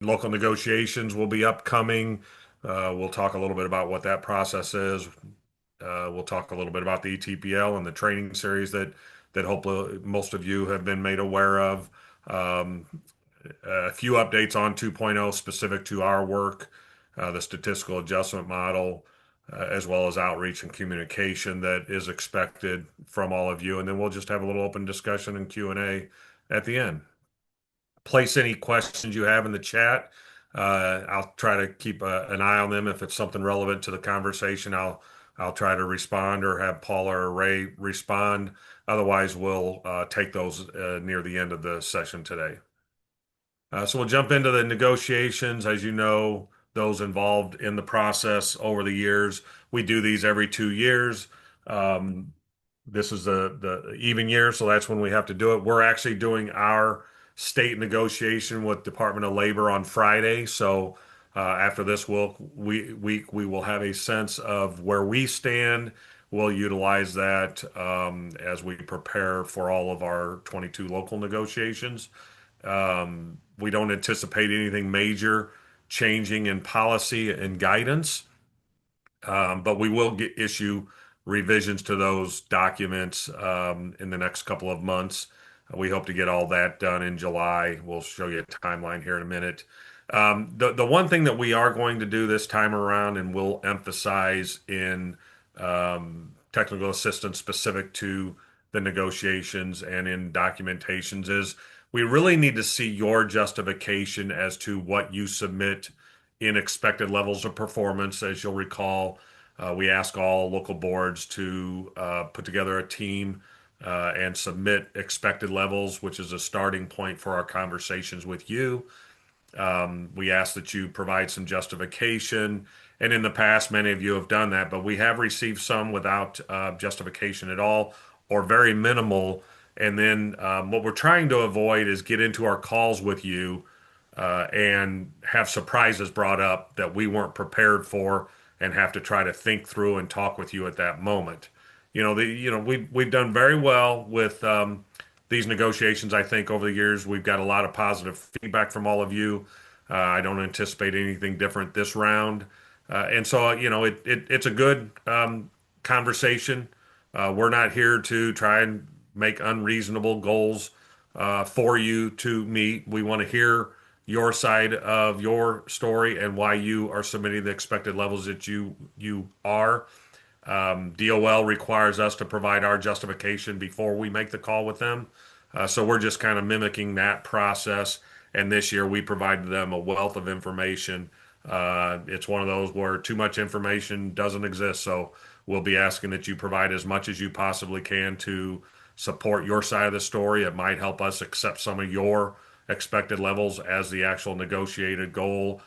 Local negotiations will be upcoming. We'll talk a little bit about what that process is. We'll talk a little bit about the ETPL and the training series that hopefully most of you have been made aware of. Um, a few updates on 2.0 specific to our work, the statistical adjustment model, as well as outreach and communication that is expected from all of you. And then we'll just have a little open discussion and Q&A at the end. Place any questions you have in the chat. I'll try to keep an eye on them. If it's something relevant to the conversation, I'll try to respond or have Paula or Ray respond. Otherwise, we'll take those near the end of the session today. So we'll jump into the negotiations. As you know, those involved in the process over the years, we do these every 2 years. Um, this is the even year, so that's when we have to do it. We're actually doing our state negotiation with Department of Labor on Friday. So after this week, we will have a sense of where we stand. We'll utilize that as we prepare for all of our 22 local negotiations. We don't anticipate anything major changing in policy and guidance, but we will issue revisions to those documents in the next couple of months. We hope to get all that done in July. We'll show you a timeline here in a minute. The one thing that we are going to do this time around, and we'll emphasize in technical assistance specific to the negotiations and in documentations, is we really need to see your justification as to what you submit in expected levels of performance. As you'll recall, we ask all local boards to put together a team and submit expected levels, which is a starting point for our conversations with you. We ask that you provide some justification. And in the past, many of you have done that, but we have received some without justification at all or very minimal. And then what we're trying to avoid is get into our calls with you and have surprises brought up that we weren't prepared for and have to try to think through and talk with you at that moment. We've done very well with these negotiations. I think over the years we've got a lot of positive feedback from all of you. I don't anticipate anything different this round, and so it's a good conversation. We're not here to try and make unreasonable goals for you to meet. We want to hear your side of your story and why you are submitting the expected levels that you are. DOL requires us to provide our justification before we make the call with them. So we're just kind of mimicking that process. And this year we provided them a wealth of information. It's one of those where too much information doesn't exist. So we'll be asking that you provide as much as you possibly can to support your side of the story. It might help us accept some of your expected levels as the actual negotiated goal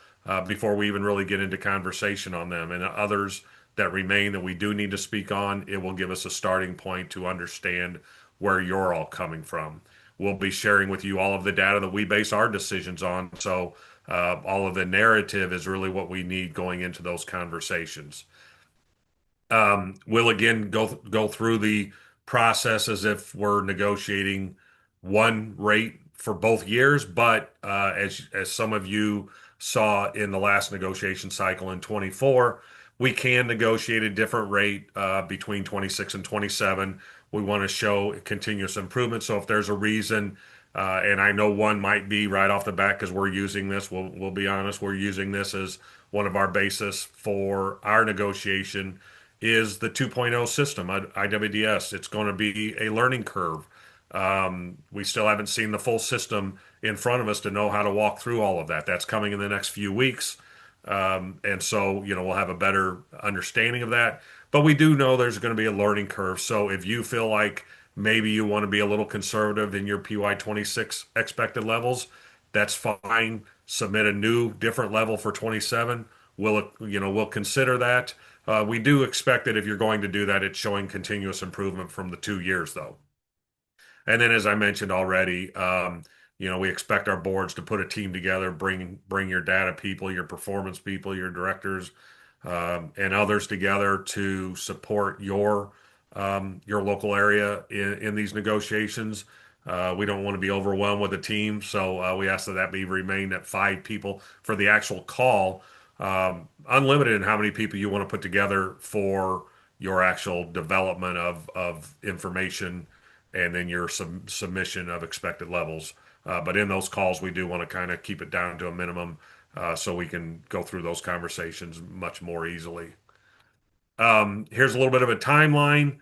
before we even really get into conversation on them. And others that remain that we do need to speak on, it will give us a starting point to understand where you're all coming from. We'll be sharing with you all of the data that we base our decisions on. So all of the narrative is really what we need going into those conversations. We'll again go through the process as if we're negotiating one rate for both years, but as some of you saw in the last negotiation cycle in 24, we can negotiate a different rate between 26 and 27. We want to show continuous improvement. So if there's a reason, and I know one might be right off the bat because we're using this, we'll be honest, we're using this as one of our basis for our negotiation is the 2.0 system, IWDS. It's going to be a learning curve. We still haven't seen the full system in front of us to know how to walk through all of that. That's coming in the next few weeks. And so, we'll have a better understanding of that. But we do know there's going to be a learning curve. So if you feel like maybe you want to be a little conservative in your PY26 expected levels, that's fine. Submit a new different level for 27. We'll consider that. We do expect that if you're going to do that, it's showing continuous improvement from the 2 years, though. And then, as I mentioned already, we expect our boards to put a team together, bring your data people, your performance people, your directors, and others together to support your local area in these negotiations. We don't want to be overwhelmed with a team, so we ask that that be remained at 5 people for the actual call. Unlimited in how many people you want to put together for your actual development of information and then your submission of expected levels. But in those calls, we do want to kind of keep it down to a minimum so we can go through those conversations much more easily. Here's a little bit of a timeline.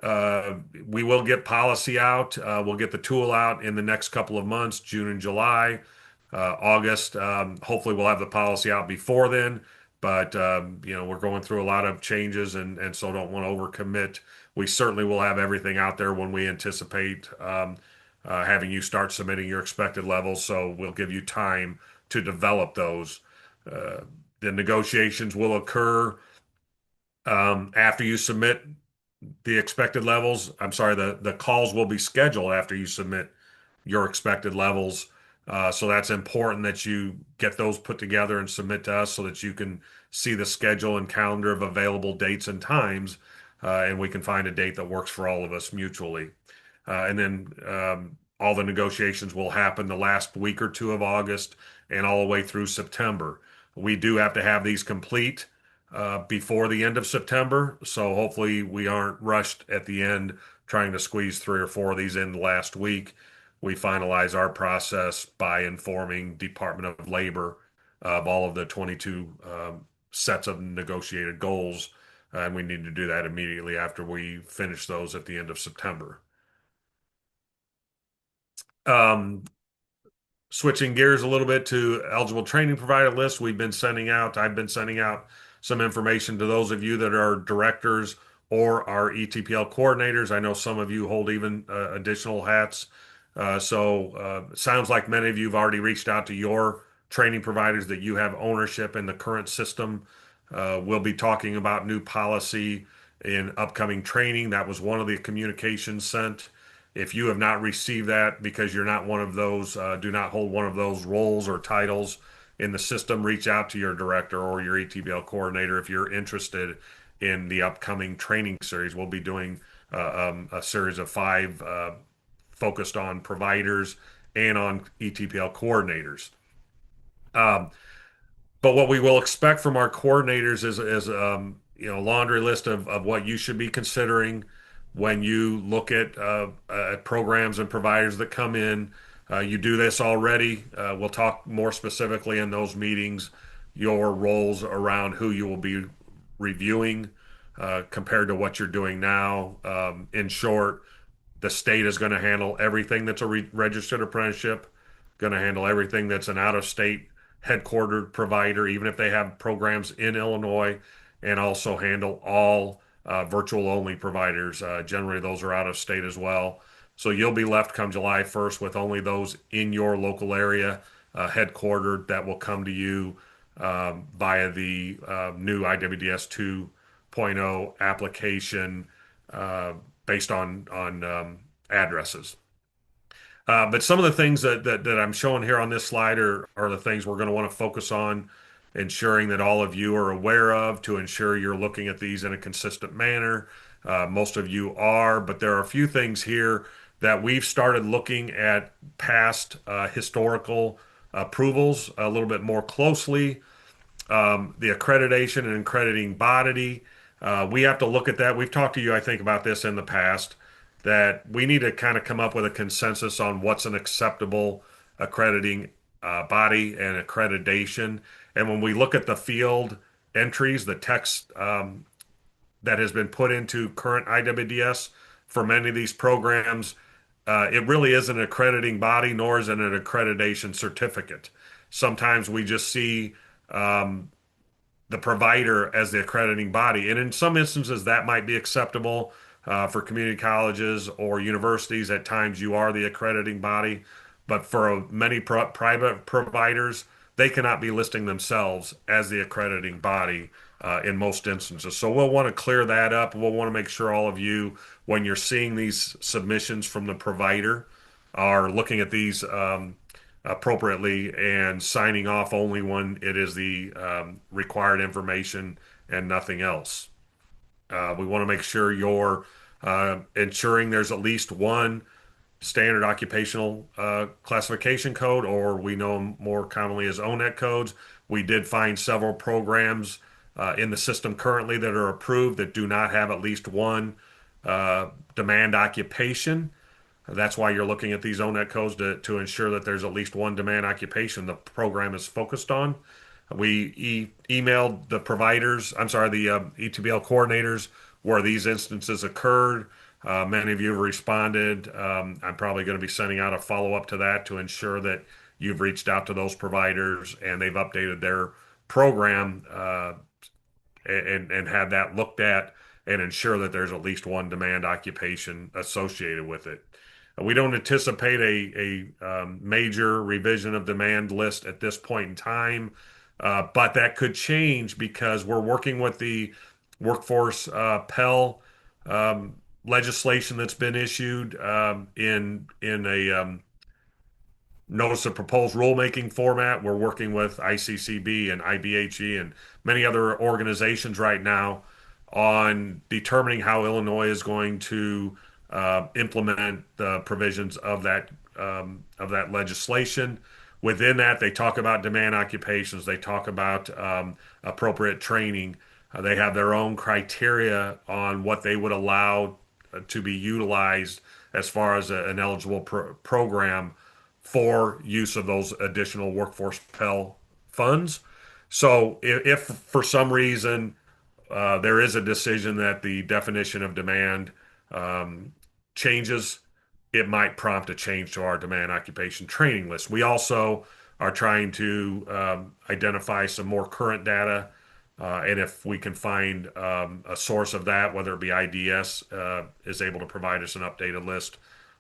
Uh, we will get policy out. We'll get the tool out in the next couple of months, June and July, August. Hopefully, we'll have the policy out before then. But we're going through a lot of changes, and so don't want to overcommit. We certainly will have everything out there when we anticipate having you start submitting your expected levels. So we'll give you time to develop those. Uh, the negotiations will occur after you submit the expected levels. I'm sorry, the calls will be scheduled after you submit your expected levels. So that's important that you get those put together and submit to us so that you can see the schedule and calendar of available dates and times, and we can find a date that works for all of us mutually. And then all the negotiations will happen the last week or two of August and all the way through September. We do have to have these complete before the end of September, so hopefully we aren't rushed at the end trying to squeeze 3 or 4 of these in the last week. We finalize our process by informing Department of Labor of all of the 22 sets of negotiated goals, and we need to do that immediately after we finish those at the end of September. Um, Switching gears a little bit to eligible training provider lists, I've been sending out some information to those of you that are directors or are ETPL coordinators. I know some of you hold even additional hats. It sounds like many of you have already reached out to your training providers that you have ownership in the current system. We'll be talking about new policy in upcoming training. That was one of the communications sent. If you have not received that because you're not one of those, do not hold one of those roles or titles in the system, reach out to your director or your ETBL coordinator if you're interested in the upcoming training series. We'll be doing a series of 5 focused on providers and on ETPL coordinators. Um, but what we will expect from our coordinators is a laundry list of what you should be considering when you look at programs and providers that come in. You do this already. We'll talk more specifically in those meetings, your roles around who you will be reviewing compared to what you're doing now. In short, the state is going to handle everything that's a registered apprenticeship, going to handle everything that's an out-of-state headquartered provider, even if they have programs in Illinois, and also handle all virtual only providers. Generally, those are out of state as well. So you'll be left come July 1st with only those in your local area headquartered that will come to you via the new IWDS 2.0 application uh, based on addresses. But some of the things that I'm showing here on this slide are the things we're going to want to focus on, ensuring that all of you are aware of to ensure you're looking at these in a consistent manner. Most of you are, but there are a few things here that we've started looking at past historical approvals a little bit more closely. The accreditation and accrediting body. We have to look at that. We've talked to you, I think, about this in the past, that we need to kind of come up with a consensus on what's an acceptable accrediting body and accreditation. And when we look at the field entries, the text that has been put into current IWDS for many of these programs, it really isn't an accrediting body, nor is it an accreditation certificate. Sometimes we just see the provider as the accrediting body. And in some instances, that might be acceptable for community colleges or universities. At times, you are the accrediting body. But for many private providers, they cannot be listing themselves as the accrediting body in most instances. So we'll want to clear that up. We'll want to make sure all of you, when you're seeing these submissions from the provider, are looking at these appropriately and signing off only when it is the required information and nothing else. We want to make sure you're ensuring there's at least one standard occupational classification code, or we know them more commonly as ONET codes. We did find several programs in the system currently that are approved that do not have at least one demand occupation. That's why you're looking at these ONET codes to ensure that there's at least one demand occupation the program is focused on. We emailed the providers, I'm sorry, the ETPL coordinators where these instances occurred. Many of you have responded. I'm probably going to be sending out a follow-up to that to ensure that you've reached out to those providers and they've updated their program and had that looked at and ensure that there's at least one demand occupation associated with it. We don't anticipate a major revision of demand list at this point in time, but that could change because we're working with the workforce Pell legislation that's been issued in a notice of proposed rulemaking format. We're working with ICCB and IBHE and many other organizations right now on determining how Illinois is going to implement the provisions of that legislation. Within that, they talk about demand occupations. They talk about appropriate training. They have their own criteria on what they would allow to be utilized as far as an eligible program for use of those additional workforce Pell funds. So if for some reason there is a decision that the definition of demand changes, it might prompt a change to our demand occupation training list. We also are trying to identify some more current data, and if we can find a source of that, whether it be IDS is able to provide us an updated list,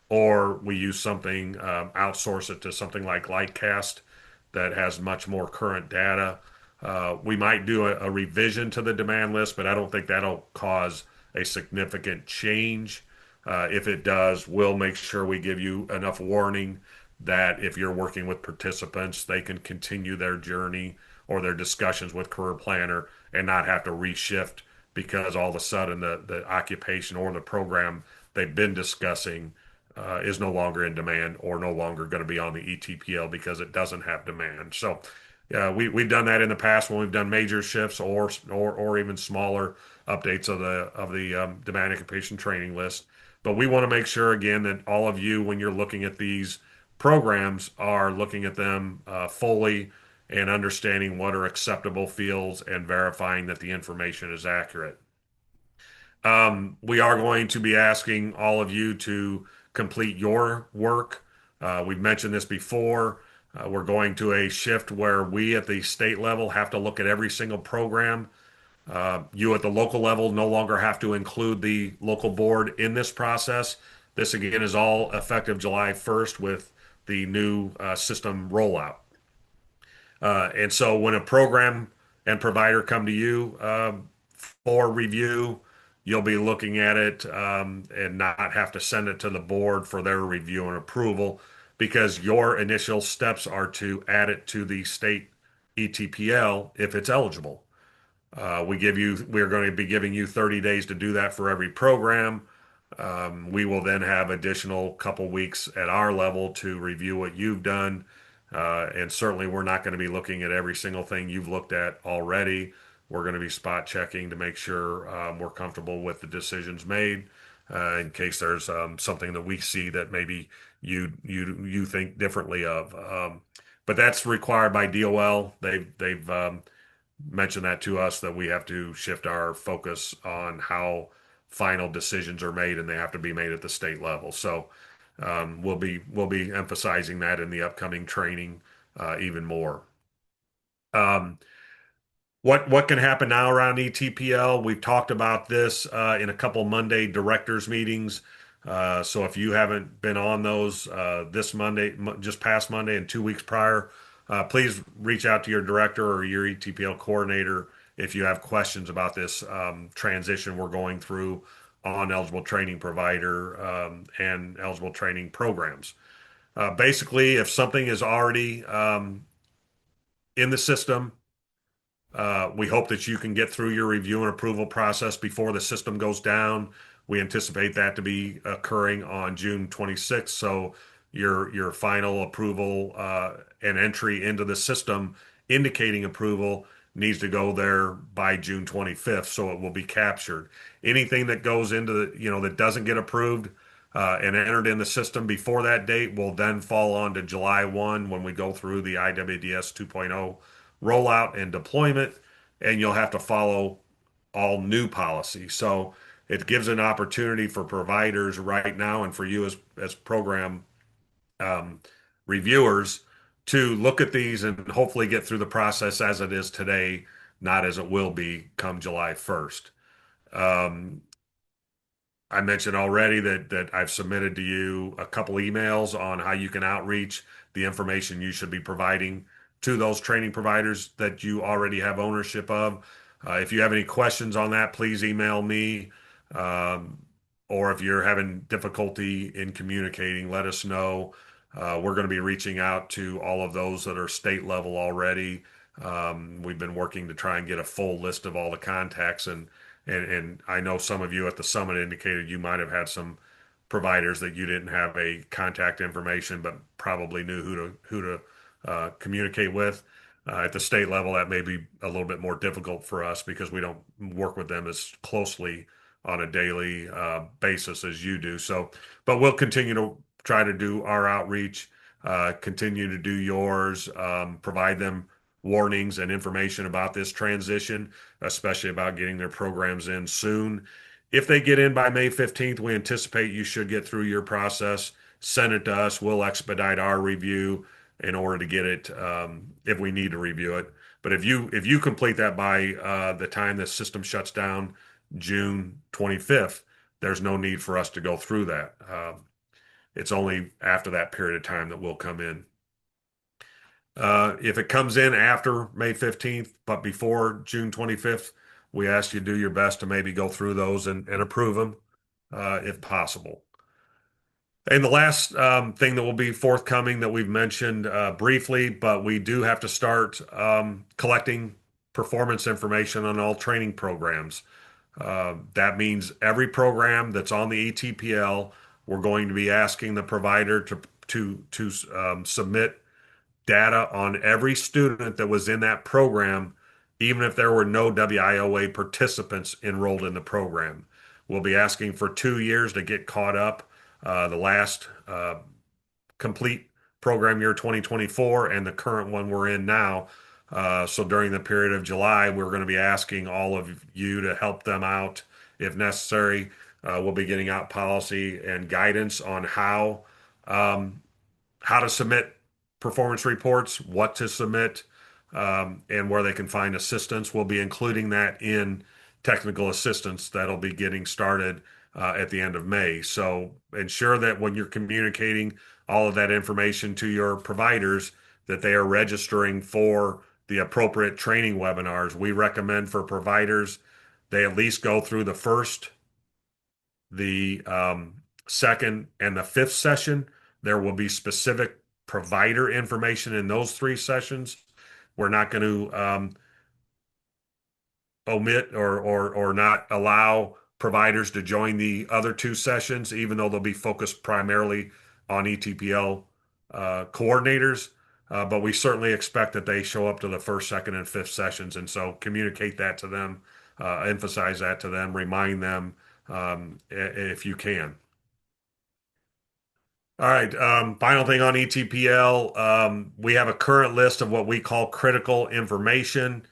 or we use something, outsource it to something like Lightcast that has much more current data. We might do a revision to the demand list, but I don't think that'll cause a significant change. If it does, we'll make sure we give you enough warning that if you're working with participants, they can continue their journey or their discussions with career planner and not have to reshift because all of a sudden the occupation or the program they've been discussing is no longer in demand or no longer going to be on the ETPL because it doesn't have demand. So we've done that in the past when we've done major shifts or even smaller updates of the demand occupation training list. But we want to make sure again that all of you, when you're looking at these programs, are looking at them fully and understanding what are acceptable fields and verifying that the information is accurate. We are going to be asking all of you to complete your work. We've mentioned this before. We're going to a shift where we at the state level have to look at every single program. You at the local level no longer have to include the local board in this process. This again is all effective July 1st with the new system rollout. And so when a program and provider come to you for review, you'll be looking at it and not have to send it to the board for their review and approval because your initial steps are to add it to the state ETPL if it's eligible. We're going to be giving you 30 days to do that for every program. We will then have additional couple weeks at our level to review what you've done. And certainly we're not going to be looking at every single thing you've looked at already. We're going to be spot checking to make sure we're comfortable with the decisions made in case there's something that we see that maybe you think differently of. But that's required by DOL. They've mentioned that to us that we have to shift our focus on how final decisions are made, and they have to be made at the state level. So we'll be emphasizing that in the upcoming training even more. What can happen now around ETPL? We've talked about this in a couple Monday directors meetings. So if you haven't been on those this Monday, just past Monday and 2 weeks prior, please reach out to your director or your ETPL coordinator if you have questions about this transition we're going through on eligible training provider and eligible training programs. Basically, if something is already in the system, we hope that you can get through your review and approval process before the system goes down. We anticipate that to be occurring on June 26th. So your final approval and entry into the system indicating approval needs to go there by June 25th, so it will be captured. Anything that goes into that doesn't get approved and entered in the system before that date will then fall on to July 1 when we go through the IWDS 2.0 rollout and deployment, and you'll have to follow all new policies. So it gives an opportunity for providers right now and for you as program um, reviewers to look at these and hopefully get through the process as it is today, not as it will be come July 1st. Um, I mentioned already that I've submitted to you a couple emails on how you can outreach the information you should be providing to those training providers that you already have ownership of. If you have any questions on that, please email me. Um, or if you're having difficulty in communicating, let us know. We're going to be reaching out to all of those that are state level already. We've been working to try and get a full list of all the contacts and I know some of you at the summit indicated you might have had some providers that you didn't have a contact information, but probably knew who to communicate with. At the state level, that may be a little bit more difficult for us because we don't work with them as closely on a daily basis as you do. So, but we'll continue to try to do our outreach, continue to do yours, provide them warnings and information about this transition, especially about getting their programs in soon. If they get in by May 15th, we anticipate you should get through your process. Send it to us. We'll expedite our review in order to get it if we need to review it. But if you complete that by the time the system shuts down, June 25th, there's no need for us to go through that. It's only after that period of time that we'll come in. If it comes in after May 15th, but before June 25th, we ask you to do your best to maybe go through those and approve them if possible. And the last thing that will be forthcoming that we've mentioned briefly, but we do have to start collecting performance information on all training programs. That means every program that's on the ETPL, we're going to be asking the provider to submit data on every student that was in that program, even if there were no WIOA participants enrolled in the program. We'll be asking for 2 years to get caught up. The last complete program year 2024 and the current one we're in now. So during the period of July, we're going to be asking all of you to help them out if necessary. We'll be getting out policy and guidance on how to submit performance reports, what to submit, and where they can find assistance. We'll be including that in technical assistance that'll be getting started at the end of May. So ensure that when you're communicating all of that information to your providers, that they are registering for the appropriate training webinars. We recommend for providers they at least go through the first, the second, and the fifth session. There will be specific provider information in those three sessions. We're not going to omit or not allow providers to join the other two sessions, even though they'll be focused primarily on ETPL coordinators. But we certainly expect that they show up to the first, second, and fifth sessions. And so communicate that to them, emphasize that to them, remind them if you can. All right. Final thing on ETPL. We have a current list of what we call critical information.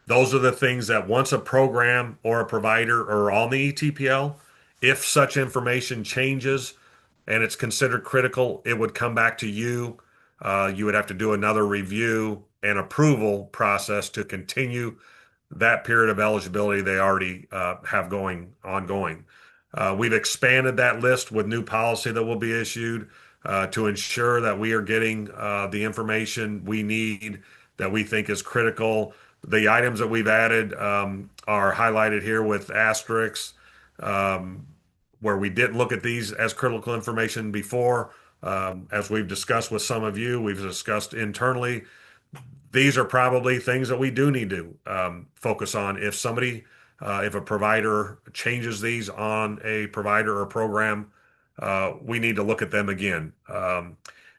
Those are the things that once a program or a provider are on the ETPL, if such information changes and it's considered critical, it would come back to you. You would have to do another review and approval process to continue that period of eligibility they already have going ongoing. We've expanded that list with new policy that will be issued to ensure that we are getting the information we need that we think is critical. The items that we've added are highlighted here with asterisks, where we didn't look at these as critical information before. As we've discussed with some of you, we've discussed internally, these are probably things that we do need to focus on. If somebody If a provider changes these on a provider or program, we need to look at them again.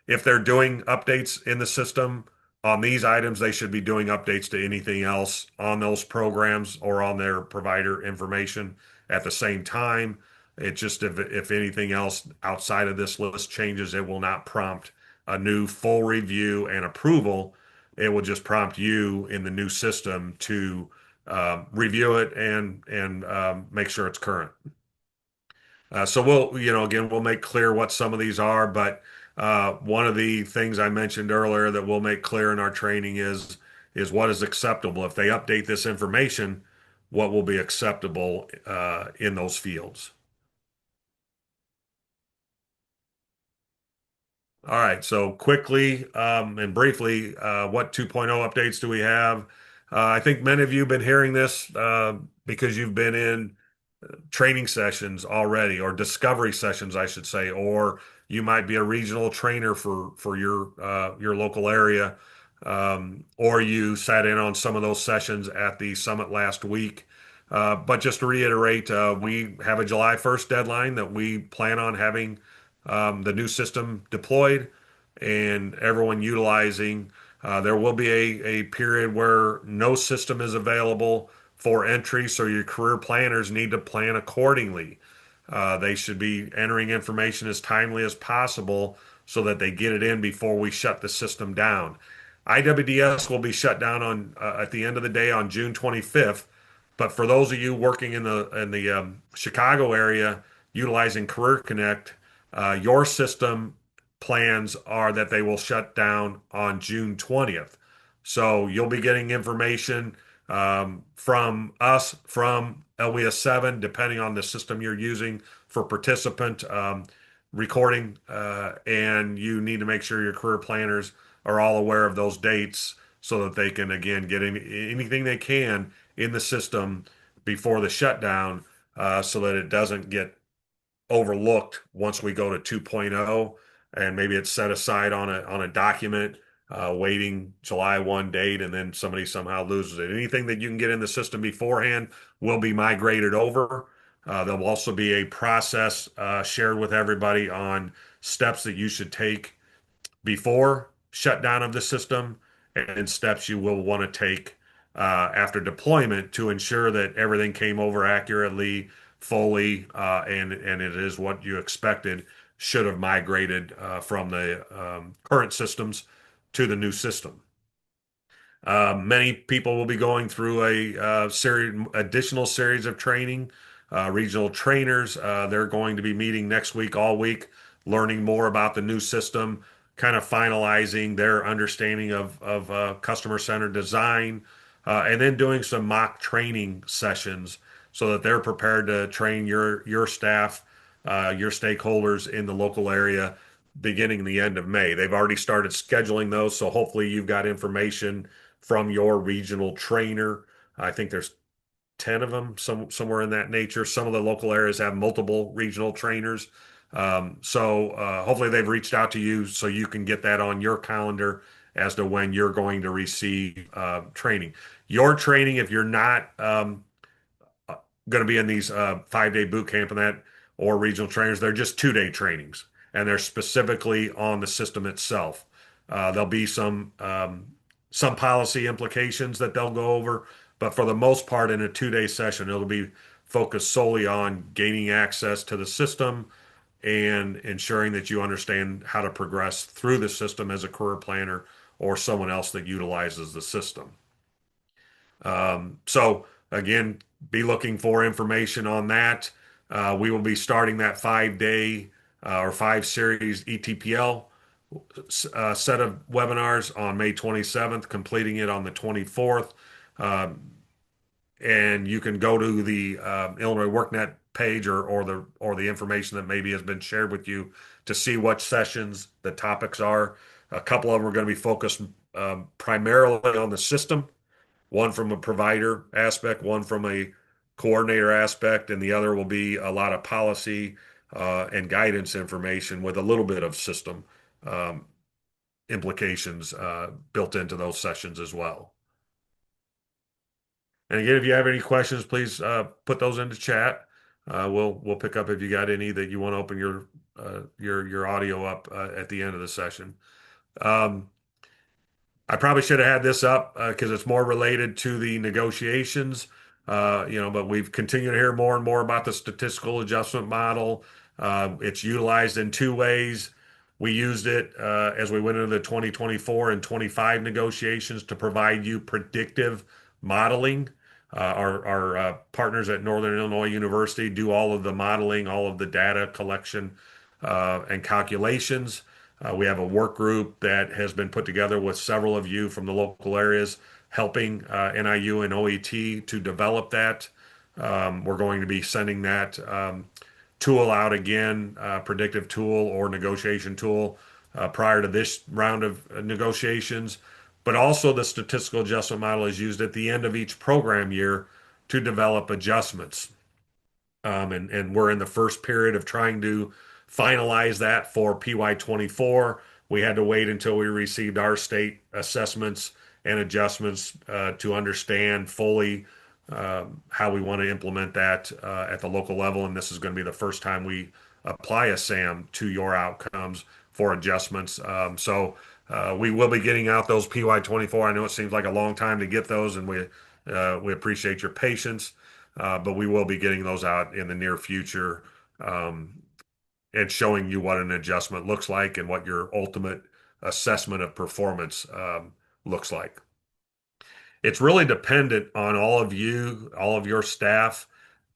If they're doing updates in the system on these items, they should be doing updates to anything else on those programs or on their provider information at the same time. It just, if anything else outside of this list changes, it will not prompt a new full review and approval. It will just prompt you in the new system to review it and make sure it's current. So we'll, again, we'll make clear what some of these are, but one of the things I mentioned earlier that we'll make clear in our training is what is acceptable. If they update this information, what will be acceptable in those fields. All right, so quickly and briefly, what 2.0 updates do we have? I think many of you have been hearing this because you've been in training sessions already, or discovery sessions, I should say, or you might be a regional trainer for your local area, or you sat in on some of those sessions at the summit last week. But just to reiterate, we have a July 1st deadline that we plan on having the new system deployed and everyone utilizing. There will be a period where no system is available for entry, so your career planners need to plan accordingly. They should be entering information as timely as possible so that they get it in before we shut the system down. IWDS will be shut down on at the end of the day on June 25th. But for those of you working in the Chicago area utilizing Career Connect, your system plans are that they will shut down on June 20th. So you'll be getting information from us from LWIA 7, depending on the system you're using for participant recording. And you need to make sure your career planners are all aware of those dates so that they can, again, get anything they can in the system before the shutdown so that it doesn't get overlooked once we go to 2.0 and maybe it's set aside on a document waiting July 1 date and then somebody somehow loses it. Anything that you can get in the system beforehand will be migrated over. There'll also be a process shared with everybody on steps that you should take before shutdown of the system and steps you will want to take after deployment to ensure that everything came over accurately, fully, and it is what you expected should have migrated from the current systems to the new system. Many people will be going through a additional series of training. Regional trainers, they're going to be meeting next week, all week, learning more about the new system, kind of finalizing their understanding of customer-centered design, and then doing some mock training sessions so that they're prepared to train your staff, your stakeholders in the local area beginning the end of May. They've already started scheduling those, so hopefully you've got information from your regional trainer. I think there's 10 of them, somewhere in that nature. Some of the local areas have multiple regional trainers. So hopefully they've reached out to you so you can get that on your calendar as to when you're going to receive training. Your training, if you're not going to be in these 5-day boot camp and that or regional trainers, they're just 2-day trainings and they're specifically on the system itself. There'll be some policy implications that they'll go over, but for the most part, in a 2-day session, it'll be focused solely on gaining access to the system and ensuring that you understand how to progress through the system as a career planner or someone else that utilizes the system. So again, be looking for information on that. We will be starting that 5-day or 5-series ETPL set of webinars on May 27th, completing it on the 24th. And you can go to the Illinois WorkNet page or the information that maybe has been shared with you to see what sessions the topics are. A couple of them are going to be focused primarily on the system, one from a provider aspect, one from a coordinator aspect, and the other will be a lot of policy and guidance information with a little bit of system implications built into those sessions as well. And again, if you have any questions, please put those into chat. We'll pick up if you got any that you want to open your audio up at the end of the session. Um, I probably should have had this up because it's more related to the negotiations. But we've continued to hear more and more about the statistical adjustment model. It's utilized in two ways. We used it as we went into the 2024 and 25 negotiations to provide you predictive modeling. Our partners at Northern Illinois University do all of the modeling, all of the data collection and calculations. We have a work group that has been put together with several of you from the local areas helping NIU and OET to develop that. We're going to be sending that tool out again, predictive tool or negotiation tool, prior to this round of negotiations. But also, the statistical adjustment model is used at the end of each program year to develop adjustments. And we're in the first period of trying to finalize that for PY24. We had to wait until we received our state assessments and adjustments to understand fully how we want to implement that at the local level. And this is going to be the first time we apply a SAM to your outcomes for adjustments. We will be getting out those PY24. I know it seems like a long time to get those, and we appreciate your patience. But we will be getting those out in the near future, and showing you what an adjustment looks like and what your ultimate assessment of performance looks like. It's really dependent on all of you, all of your staff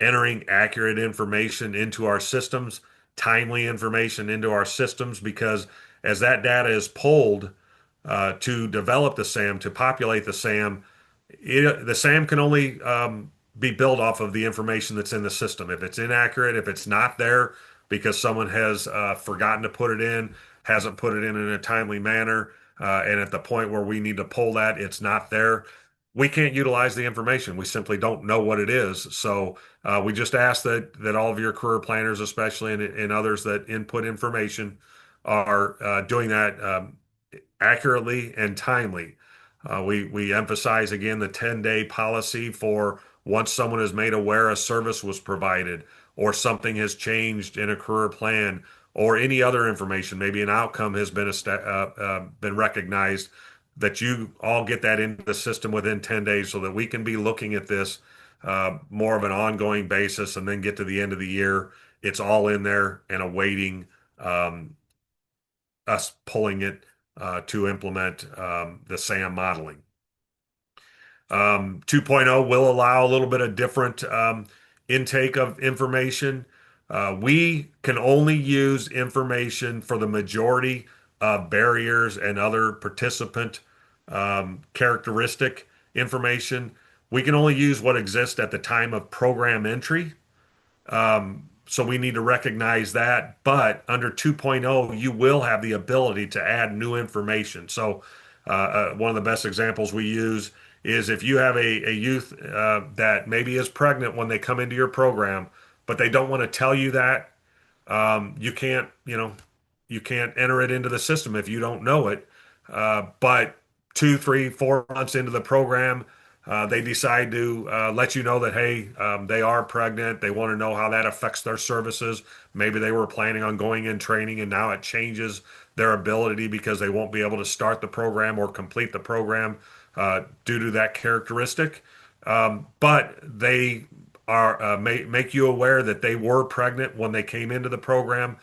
entering accurate information into our systems, timely information into our systems, because as that data is pulled to develop the SAM, to populate the SAM, the SAM can only be built off of the information that's in the system. If it's inaccurate, if it's not there because someone has forgotten to put it in, hasn't put it in a timely manner, and at the point where we need to pull that, it's not there, we can't utilize the information. We simply don't know what it is. So we just ask that all of your career planners, especially and others that input information, are doing that accurately and timely. We emphasize again the 10-day policy for once someone is made aware a service was provided or something has changed in a career plan or any other information, maybe an outcome has been recognized, that you all get that into the system within 10 days so that we can be looking at this more of an ongoing basis, and then get to the end of the year. It's all in there and awaiting us pulling it to implement the SAM modeling. 2.0 will allow a little bit of different intake of information. We can only use information for the majority of barriers and other participant characteristic information. We can only use what exists at the time of program entry. So we need to recognize that. But under 2.0, you will have the ability to add new information. So one of the best examples we use is if you have a youth that maybe is pregnant when they come into your program, but they don't want to tell you that, you can't, you can't enter it into the system if you don't know it. But 2, 3, 4 months into the program, they decide to let you know that, hey, they are pregnant. They want to know how that affects their services. Maybe they were planning on going in training and now it changes their ability because they won't be able to start the program or complete the program due to that characteristic. But they are make you aware that they were pregnant when they came into the program.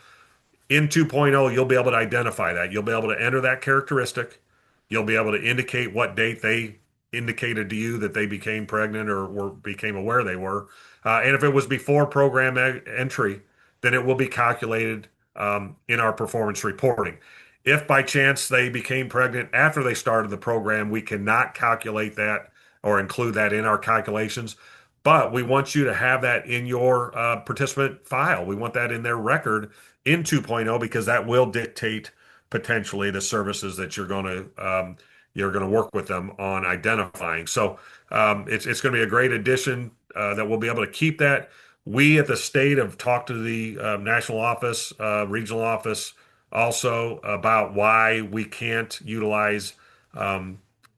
In 2.0, you'll be able to identify that. You'll be able to enter that characteristic. You'll be able to indicate what date they indicated to you that they became pregnant or became aware they were. And if it was before program entry, then it will be calculated in our performance reporting. If by chance they became pregnant after they started the program, we cannot calculate that or include that in our calculations. But we want you to have that in your participant file. We want that in their record in 2.0 because that will dictate potentially the services that you're going to work with them on identifying. So it's going to be a great addition that we'll be able to keep that. We at the state have talked to the national office, regional office also about why we can't utilize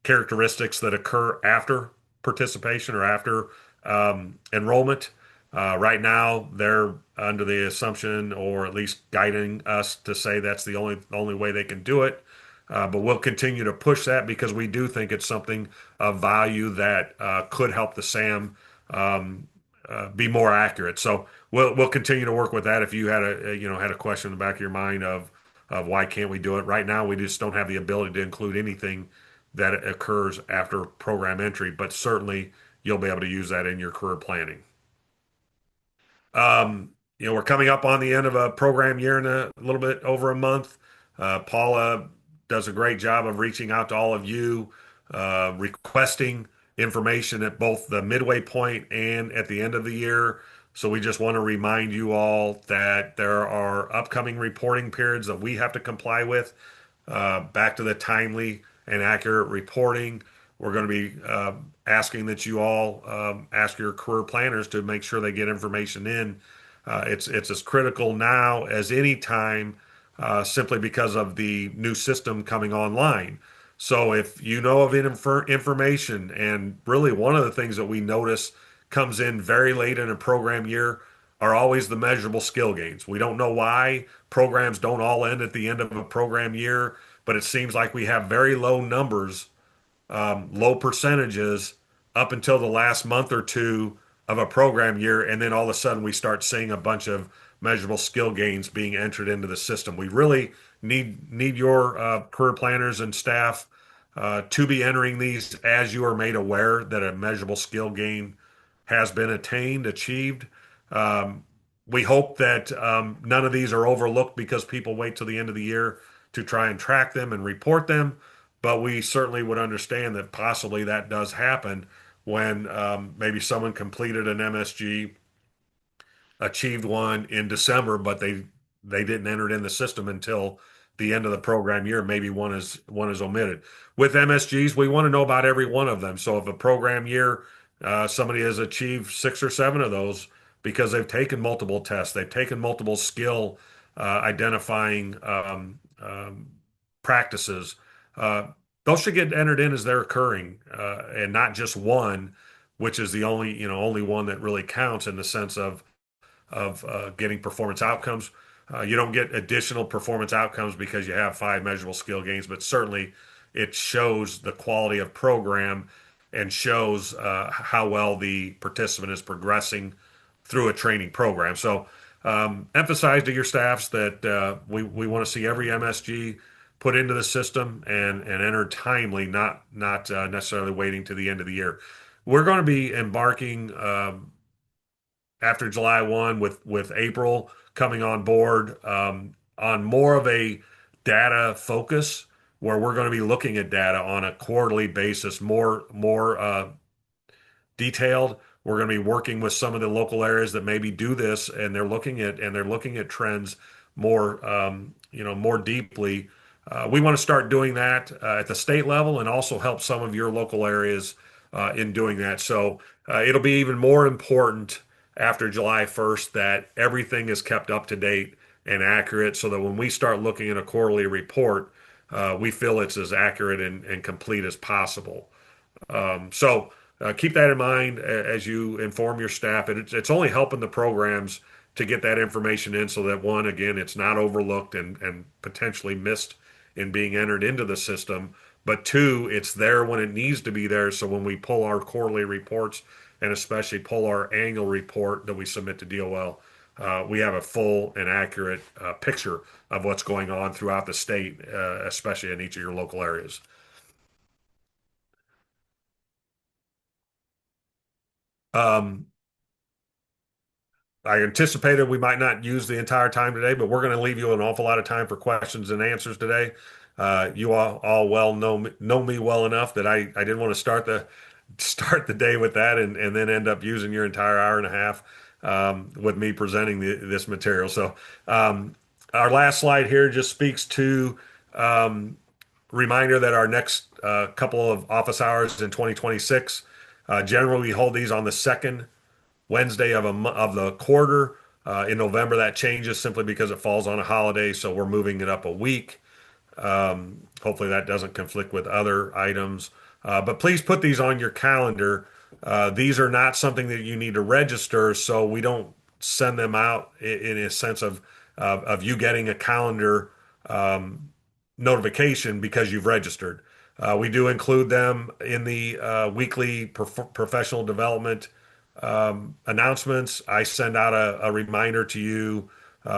characteristics that occur after participation or after enrollment. Right now, they're under the assumption, or at least guiding us to say that's the only way they can do it. But we'll continue to push that because we do think it's something of value that could help the SAM be more accurate. So we'll continue to work with that. If you had had a question in the back of your mind of why can't we do it right now, we just don't have the ability to include anything that occurs after program entry. But certainly you'll be able to use that in your career planning. We're coming up on the end of a program year in a little bit over a month. Paula does a great job of reaching out to all of you, requesting information at both the midway point and at the end of the year. So we just want to remind you all that there are upcoming reporting periods that we have to comply with. Back to the timely and accurate reporting. We're going to be asking that you all ask your career planners to make sure they get information in. It's as critical now as any time, simply because of the new system coming online. So if you know of information, and really one of the things that we notice comes in very late in a program year are always the measurable skill gains. We don't know why programs don't all end at the end of a program year, but it seems like we have very low numbers, low percentages up until the last month or two of a program year, and then all of a sudden we start seeing a bunch of measurable skill gains being entered into the system. We really need your career planners and staff to be entering these as you are made aware that a measurable skill gain has been achieved. Um, we hope that none of these are overlooked because people wait till the end of the year to try and track them and report them. But we certainly would understand that possibly that does happen when maybe someone completed an MSG, achieved one in December, but they didn't enter it in the system until the end of the program year. Maybe one is omitted. With MSGs, we want to know about every one of them. So if a program year somebody has achieved 6 or 7 of those because they've taken multiple tests, they've taken multiple skill identifying practices. Uh, those should get entered in as they're occurring, and not just one, which is the only one that really counts in the sense of getting performance outcomes. You don't get additional performance outcomes because you have 5 measurable skill gains, but certainly it shows the quality of program and shows how well the participant is progressing through a training program. So emphasize to your staffs that we want to see every MSG put into the system and entered timely, not necessarily waiting to the end of the year. We're going to be embarking after July 1 with April coming on board on more of a data focus where we're going to be looking at data on a quarterly basis, more detailed. We're going to be working with some of the local areas that maybe do this, and they're looking at trends more deeply. We want to start doing that at the state level and also help some of your local areas in doing that. So it'll be even more important after July 1st that everything is kept up to date and accurate so that when we start looking at a quarterly report, we feel it's as accurate and complete as possible. So keep that in mind as you inform your staff. It's only helping the programs to get that information in so that one, again, it's not overlooked and potentially missed in being entered into the system. But two, it's there when it needs to be there. So when we pull our quarterly reports and especially pull our annual report that we submit to DOL, we have a full and accurate picture of what's going on throughout the state, especially in each of your local areas. Um, I anticipated we might not use the entire time today, but we're going to leave you an awful lot of time for questions and answers today. You all well know me well enough that I didn't want to start the day with that and then end up using your entire hour and a half with me presenting this material. So our last slide here just speaks to reminder that our next couple of office hours in 2026. Generally, we hold these on the second Wednesday of the quarter. In November, that changes simply because it falls on a holiday, so we're moving it up a week. Hopefully, that doesn't conflict with other items. But please put these on your calendar These are not something that you need to register, so we don't send them out in a sense of you getting a calendar um, notification because you've registered. We do include them in the weekly professional development announcements. I send out a reminder to you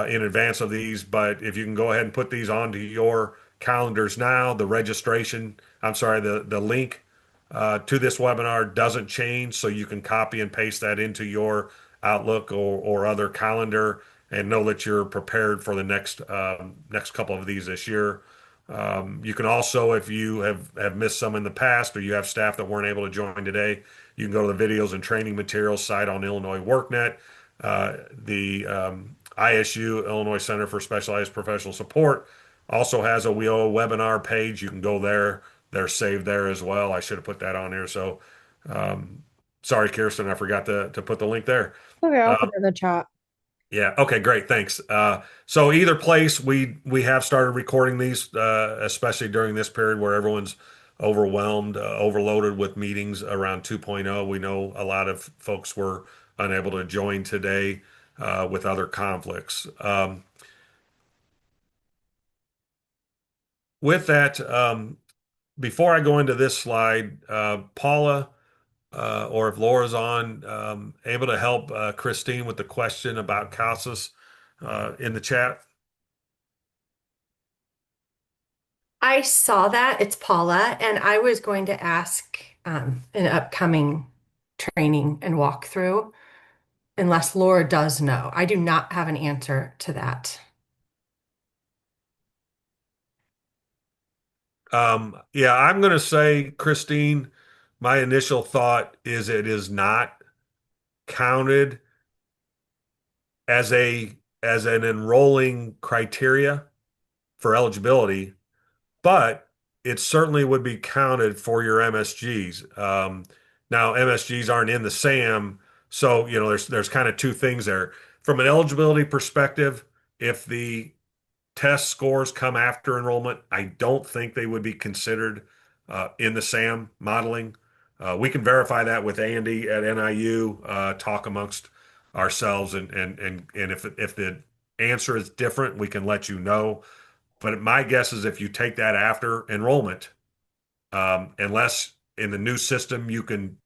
in advance of these, but if you can go ahead and put these onto your calendars now, the link to this webinar doesn't change, so you can copy and paste that into your Outlook or other calendar and know that you're prepared for the next couple of these this year. You can also, if you have missed some in the past or you have staff that weren't able to join today, you can go to the videos and training materials site on Illinois WorkNet. The ISU, Illinois Center for Specialized Professional Support, also has a WIOA webinar page. You can go there. They're saved there as well. I should have put that on here. So sorry, Kirsten, I forgot to put the link there. Okay, I'll Uh, put it in the chat. yeah. Okay. Great. Thanks. So either place, we have started recording these, especially during this period where everyone's overwhelmed, overloaded with meetings around 2.0. We know a lot of folks were unable to join today with other conflicts. With that, before I go into this slide, Paula, or if Laura's on, able to help Christine with the question about CASAS in the chat. I saw that. It's Paula, and I was going to ask an upcoming training and walkthrough, unless Laura does know. I do not have an answer to that. Yeah, I'm going to say, Christine, my initial thought is it is not counted as an enrolling criteria for eligibility, but it certainly would be counted for your MSGs. Now, MSGs aren't in the SAM, so there's kind of two things there. From an eligibility perspective, if the test scores come after enrollment, I don't think they would be considered in the SAM modeling. We can verify that with Andy at NIU, talk amongst ourselves, and if the answer is different, we can let you know. But my guess is if you take that after enrollment, unless in the new system you can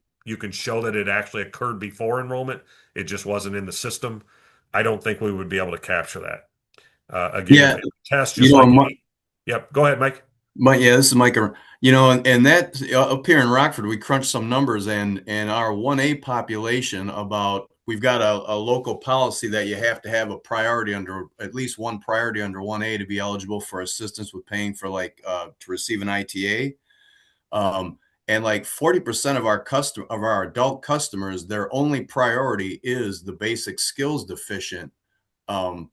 show that it actually occurred before enrollment, it just wasn't in the system. I don't think we would be able to capture that. Again, Yeah, if test you just know, like any. Yep, go ahead, Mike. Yeah, this is Mike. And that up here in Rockford, we crunched some numbers, and our 1A population, we've got a local policy that you have to have a priority under, at least one priority under 1A to be eligible for assistance with paying for to receive an ITA. And like 40% of our adult customers, their only priority is the basic skills deficient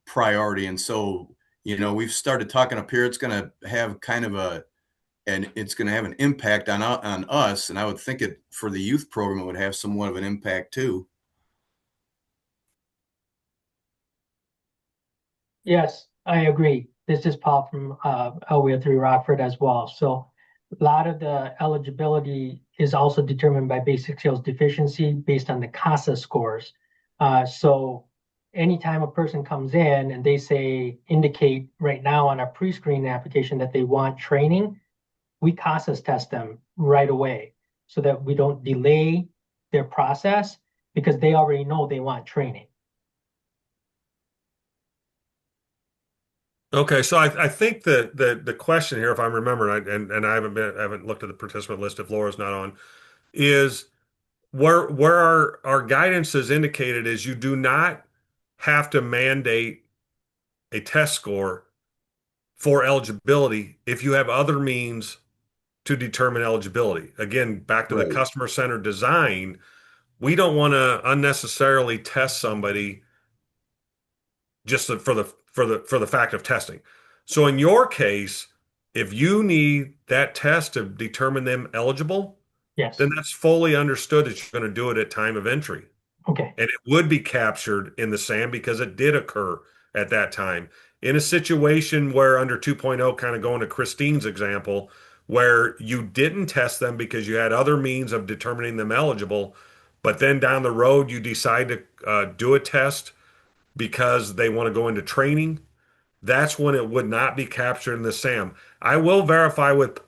priority. And so, we've started talking up here. It's going to have it's going to have an impact on us. And I would think for the youth program, it would have somewhat of an impact too. Yes, I agree. This is Paul from LWIA 3 Rockford as well. So a lot of the eligibility is also determined by basic skills deficiency based on the CASA scores. So anytime a person comes in and they indicate right now on our pre-screen application that they want training, we CASA test them right away so that we don't delay their process because they already know they want training. Okay, so I think that the question here, if I'm remembering, and I haven't looked at the participant list if Laura's not on, is where our guidance is indicated is you do not have to mandate a test score for eligibility if you have other means to determine eligibility. Again, back to the Right. customer-centered design, we don't want to unnecessarily test somebody just for the fact of testing. So in your case, if you need that test to determine them eligible, Yes. then that's fully understood that you're going to do it at time of entry. Okay. And it would be captured in the SAM because it did occur at that time. In a situation where under 2.0, kind of going to Christine's example, where you didn't test them because you had other means of determining them eligible, but then down the road you decide to do a test because they want to go into training, that's when it would not be captured in the SAM. I will verify with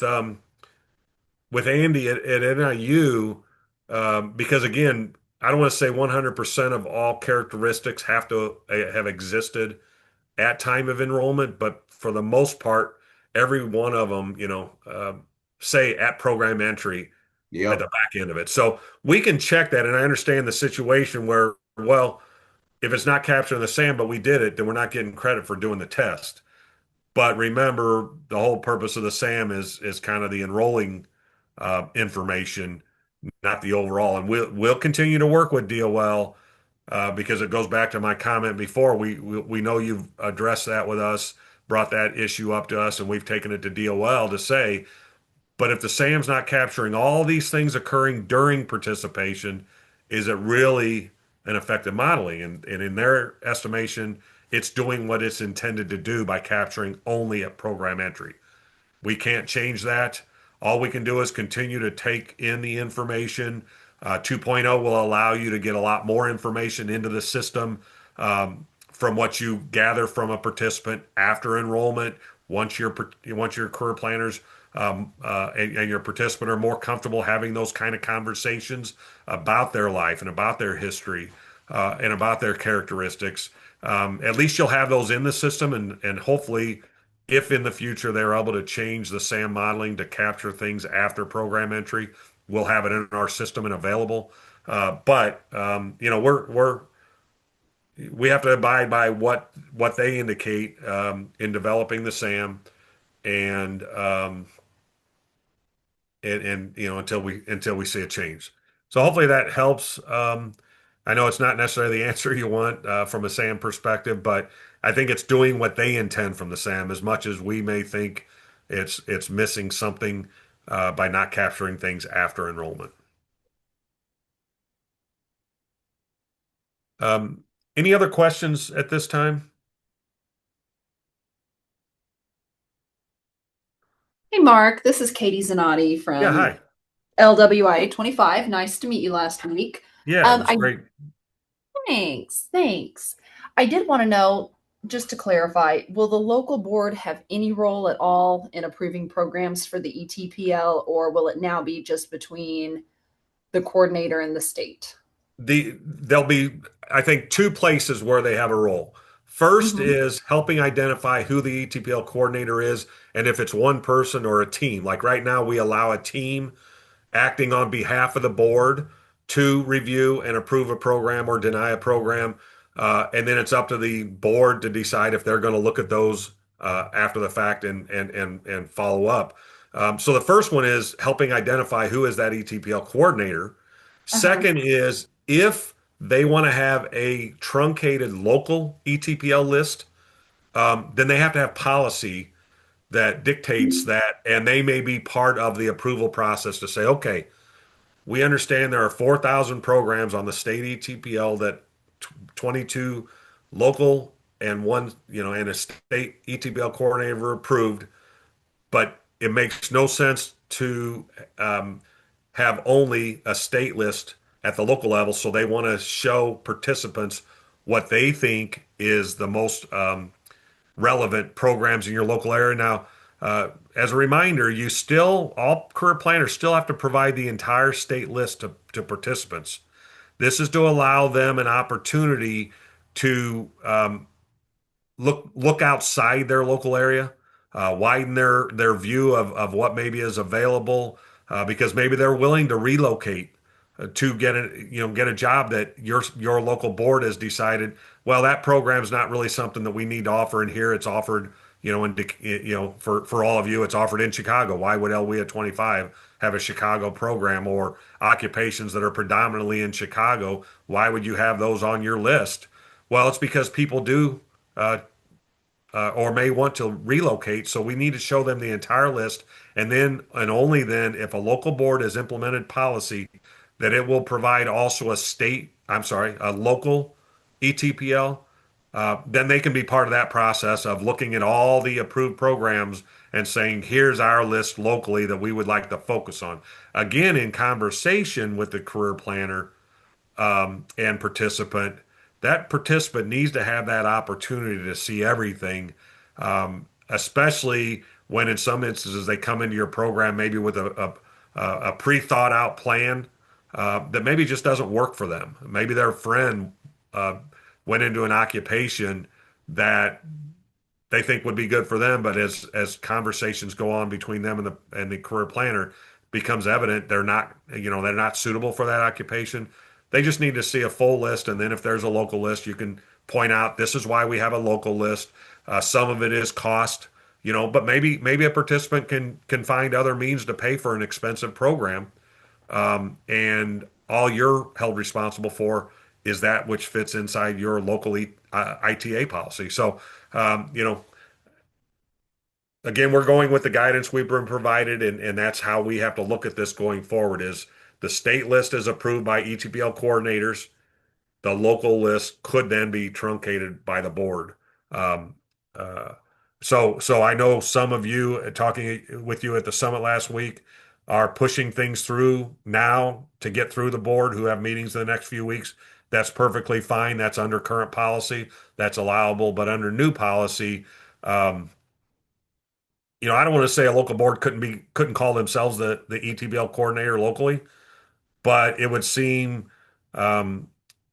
Andy at NIU, because again, I don't want to say 100% of all characteristics have to have existed at time of enrollment, but for the most part, every one of them, say at program entry at the Yep. back end of it. So we can check that, and I understand the situation where, well, if it's not captured in the SAM, but we did it, then we're not getting credit for doing the test. But remember, the whole purpose of the SAM is kind of the enrolling information, not the overall. And we'll continue to work with DOL because it goes back to my comment before. We know you've addressed that with us, brought that issue up to us, and we've taken it to DOL to say, but if the SAM's not capturing all these things occurring during participation, is it really an effective modeling? And in their estimation, it's doing what it's intended to do by capturing only at program entry. We can't change that. All we can do is continue to take in the information. 2.0 will allow you to get a lot more information into the system from what you gather from a participant after enrollment. Once your career planners and your participant are more comfortable having those kind of conversations about their life and about their history and about their characteristics, at least you'll have those in the system, and hopefully if in the future they're able to change the SAM modeling to capture things after program entry, we'll have it in our system and available. But we have to abide by what they indicate in developing the SAM, and until we see a change. So hopefully that helps. I know it's not necessarily the answer you want from a SAM perspective, but I think it's doing what they intend from the SAM as much as we may think it's missing something by not capturing things after enrollment. Any other questions at this time? Hey Mark, this is Katie Zanotti Yeah, from hi. LWIA 25. Nice to meet you last week. Yeah, it was I great. thanks. I did want to know, just to clarify, will the local board have any role at all in approving programs for the ETPL, or will it now be just between the coordinator and the state? There'll be, I think, two places where they have a role. First Mm-hmm. is helping identify who the ETPL coordinator is and if it's one person or a team. Like right now, we allow a team acting on behalf of the board to review and approve a program or deny a program. And then it's up to the board to decide if they're going to look at those after the fact and follow up. So the first one is helping identify who is that ETPL coordinator. Uh-huh. Second is if they want to have a truncated local ETPL list, then they have to have policy that dictates that, and they may be part of the approval process to say, okay, we understand there are 4,000 programs on the state ETPL that 22 local and one, and a state ETPL coordinator approved, but it makes no sense to have only a state list at the local level. So they want to show participants what they think is the most relevant programs in your local area. Now, as a reminder, all career planners still have to provide the entire state list to participants. This is to allow them an opportunity to look outside their local area, widen their view of what maybe is available, because maybe they're willing to relocate to get a job that your local board has decided, well, that program's not really something that we need to offer in here. It's offered, for all of you, it's offered in Chicago. Why would LWIA 25 have a Chicago program, or occupations that are predominantly in Chicago? Why would you have those on your list? Well, it's because people do or may want to relocate. So we need to show them the entire list. And then, and only then, if a local board has implemented policy, that it will provide also a local ETPL, then they can be part of that process of looking at all the approved programs and saying, here's our list locally that we would like to focus on. Again, in conversation with the career planner and participant, that participant needs to have that opportunity to see everything, especially when in some instances they come into your program maybe with a pre-thought out plan that maybe just doesn't work for them. Maybe their friend uh, went into an occupation that they think would be good for them, but as conversations go on between them and the career planner, becomes evident they're not suitable for that occupation. They just need to see a full list, and then if there's a local list, you can point out this is why we have a local list. Some of it is cost, but maybe a participant can find other means to pay for an expensive program, and all you're held responsible for is that which fits inside your local ITA policy. So, again, we're going with the guidance we've been provided, and that's how we have to look at this going forward. Is the state list is approved by ETPL coordinators, the local list could then be truncated by the board. Um, uh, so I know some of you talking with you at the summit last week are pushing things through now to get through the board who have meetings in the next few weeks. That's perfectly fine. That's under current policy. That's allowable. But under new policy, um, I don't want to say a local board couldn't call themselves the ETBL coordinator locally, but it would seem um,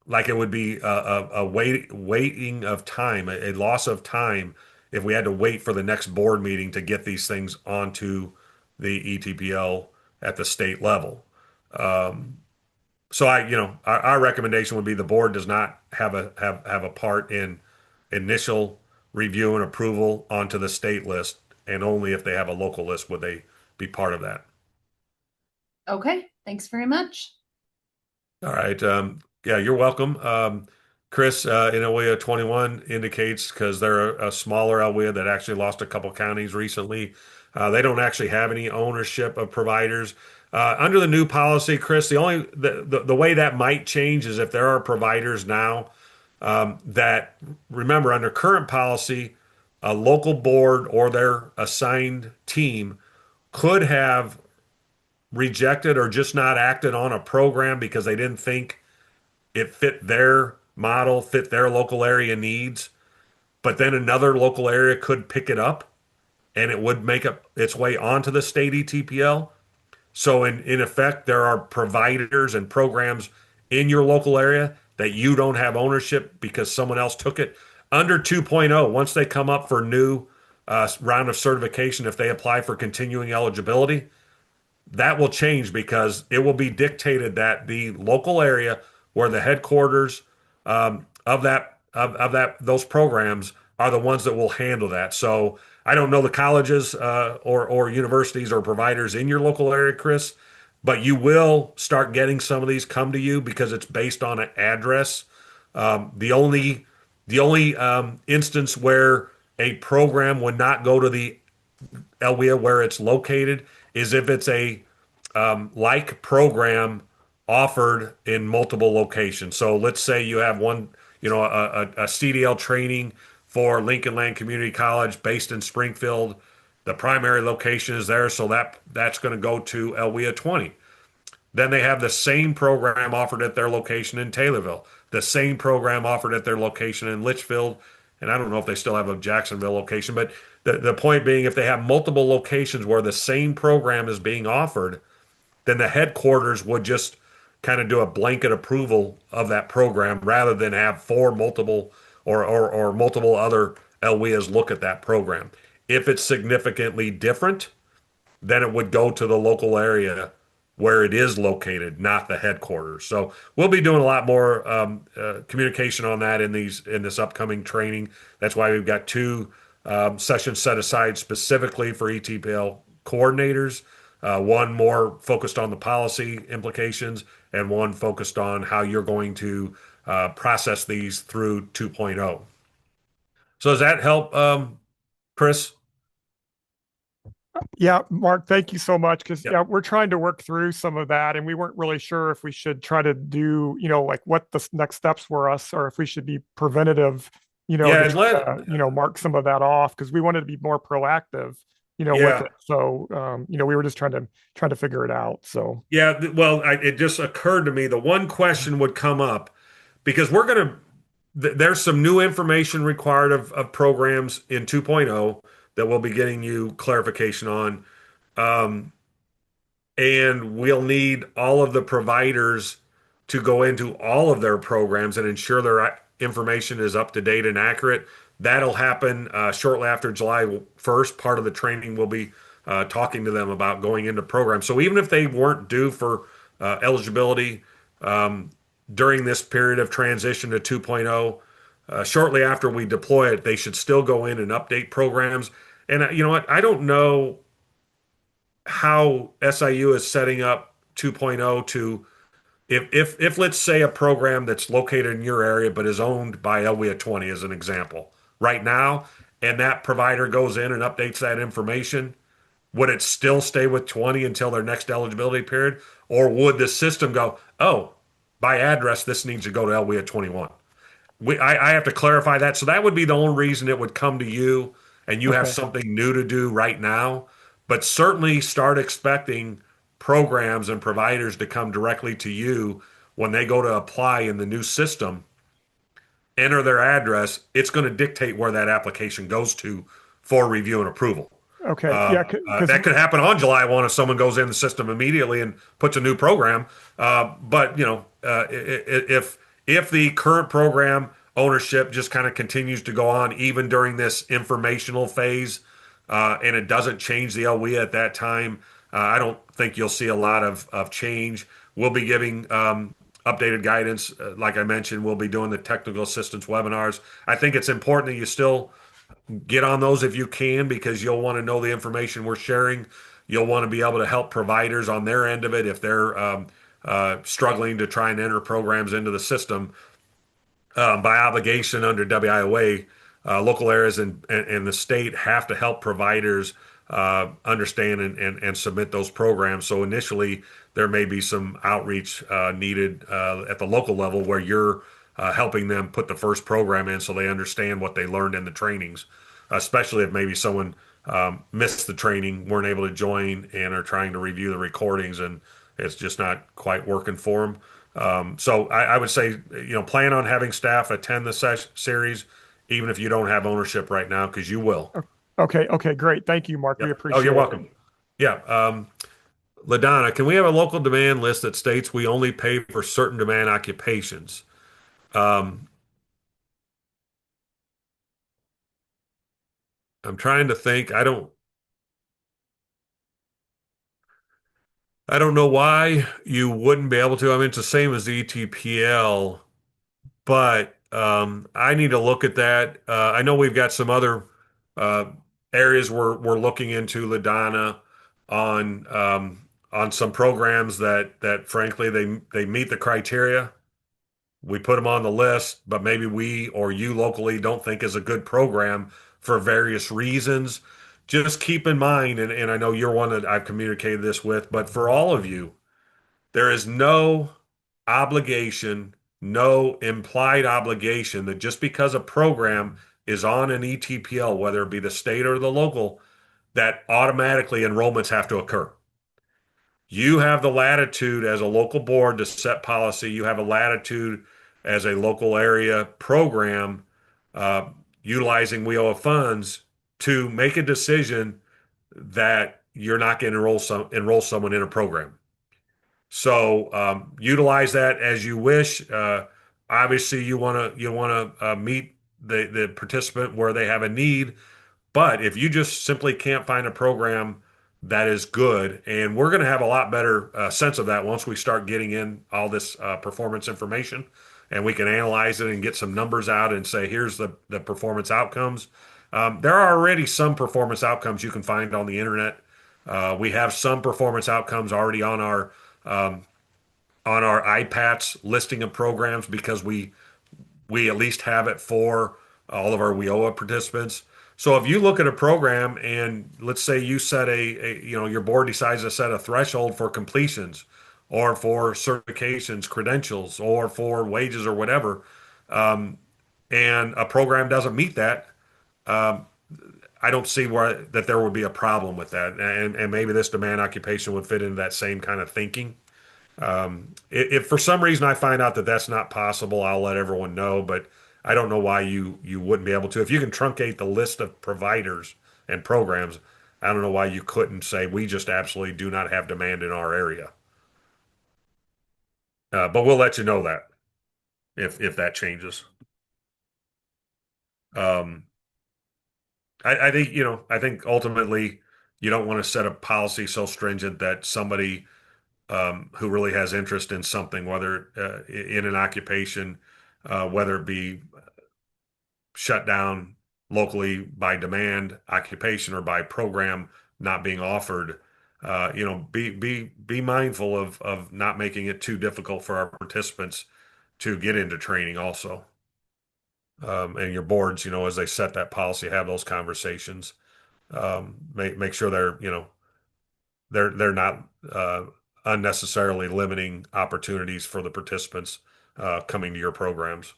like it would be a waiting of time, a loss of time if we had to wait for the next board meeting to get these things onto the ETPL at the state level. Um, so our recommendation would be the board does not have a part in initial review and approval onto the state list, and only if they have a local list would they be part of that. Okay, thanks very much. All right. Yeah, you're welcome. Chris, in LWIA 21 indicates because they're a smaller LWIA that actually lost a couple counties recently. They don't actually have any ownership of providers. Under the new policy, Chris, the way that might change is if there are providers now that remember under current policy, a local board or their assigned team could have rejected or just not acted on a program because they didn't think it fit their model, fit their local area needs. But then another local area could pick it up and it would make its way onto the state ETPL. So in effect, there are providers and programs in your local area that you don't have ownership because someone else took it. Under 2.0, once they come up for new round of certification, if they apply for continuing eligibility, that will change because it will be dictated that the local area where the headquarters of that those programs are the ones that will handle that. So I don't know the colleges or universities or providers in your local area, Chris, but you will start getting some of these come to you because it's based on an address. The only instance where a program would not go to the LWIA where it's located is if it's a like program offered in multiple locations. So let's say you have one, a CDL training for Lincoln Land Community College based in Springfield. The primary location is there, so that's going to go to LWIA 20. Then they have the same program offered at their location in Taylorville, the same program offered at their location in Litchfield, and I don't know if they still have a Jacksonville location, but the point being, if they have multiple locations where the same program is being offered, then the headquarters would just kind of do a blanket approval of that program rather than have four multiple or multiple other LWIAs look at that program. If it's significantly different, then it would go to the local area where it is located, not the headquarters. So we'll be doing a lot more communication on that in this upcoming training. That's why we've got two sessions set aside specifically for ETPL coordinators. One more focused on the policy implications, and one focused on how you're going to process these through 2.0. So does that help, Chris? Yeah, Mark, thank you so much. Because Yep. yeah, we're trying to work through some of that, and we weren't really sure if we should try to do, like what the next steps were us, or if we should be preventative Yeah, to and try to, mark some of that off because we wanted to be more proactive, with yeah, it. So, we were just trying to figure it out. So, yeah. Well, it just occurred to me the one question would come up because there's some new information required of programs in 2.0 that we'll be getting you clarification on. Um, and we'll need all of the providers to go into all of their programs and ensure their information is up to date and accurate. That'll happen shortly after July 1st. Part of the training will be talking to them about going into programs. So even if they weren't due for eligibility um, during this period of transition to 2.0, shortly after we deploy it, they should still go in and update programs. And you know what? I don't know how SIU is setting up 2.0 to if let's say a program that's located in your area but is owned by LWIA 20 as an example right now, and that provider goes in and updates that information, would it still stay with 20 until their next eligibility period, or would the system go, oh, by address this needs to go to LWIA 21? I have to clarify that. So that would be the only reason it would come to you and you have okay. something new to do right now. But certainly start expecting programs and providers to come directly to you when they go to apply in the new system, enter their address. It's going to dictate where that application goes to for review and approval. Okay. Yeah. Because, That could happen on July 1 if someone goes in the system immediately and puts a new program. But if the current program ownership just kind of continues to go on even during this informational phase, and it doesn't change the LWIA at that time, I don't think you'll see a lot of change. We'll be giving updated guidance. Like I mentioned, we'll be doing the technical assistance webinars. I think it's important that you still get on those if you can because you'll want to know the information we're sharing. You'll want to be able to help providers on their end of it if they're struggling to try and enter programs into the system. By obligation under WIOA, local areas and the state have to help providers understand and submit those programs. So initially, there may be some outreach needed at the local level where you're helping them put the first program in so they understand what they learned in the trainings, especially if maybe someone missed the training, weren't able to join, and are trying to review the recordings and it's just not quite working for them. So I would say, plan on having staff attend the series, even if you don't have ownership right now, because you will. okay. Okay. Great. Thank you, Mark. We Yep. Oh, you're appreciate it. welcome. Yeah. LaDonna, can we have a local demand list that states we only pay for certain demand occupations? Um, I'm trying to think. I don't know why you wouldn't be able to. I mean, it's the same as the ETPL. But I need to look at that. I know we've got some other uh, areas we're looking into, LaDonna, on some programs that frankly they meet the criteria. We put them on the list, but maybe we or you locally don't think is a good program for various reasons. Just keep in mind, and I know you're one that I've communicated this with, but for all of you, there is no obligation, no implied obligation that just because a program is on an ETPL, whether it be the state or the local, that automatically enrollments have to occur. You have the latitude as a local board to set policy. You have a latitude as a local area program uh, utilizing WIOA funds to make a decision that you're not going to enroll someone in a program. So utilize that as you wish. Obviously, you want to meet the participant where they have a need, but if you just simply can't find a program that is good, and we're going to have a lot better sense of that once we start getting in all this performance information, and we can analyze it and get some numbers out and say, here's the performance outcomes. There are already some performance outcomes you can find on the internet. We have some performance outcomes already um, on our iPads listing of programs because we at least have it for all of our WIOA participants. So if you look at a program and let's say you set your board decides to set a threshold for completions or for certifications, credentials, or for wages or whatever, and a program doesn't meet that, um, I don't see where that there would be a problem with that. And maybe this demand occupation would fit into that same kind of thinking. If for some reason I find out that that's not possible, I'll let everyone know. But I don't know why you wouldn't be able to. If you can truncate the list of providers and programs, I don't know why you couldn't say we just absolutely do not have demand in our area. But we'll let you know that if that changes. Um, I think I think ultimately you don't want to set a policy so stringent that somebody who really has interest in something, whether in an occupation, whether it be shut down locally by demand, occupation, or by program not being offered. Be mindful of not making it too difficult for our participants to get into training also. And your boards, as they set that policy, have those conversations. Make sure they're not unnecessarily limiting opportunities for the participants coming to your programs.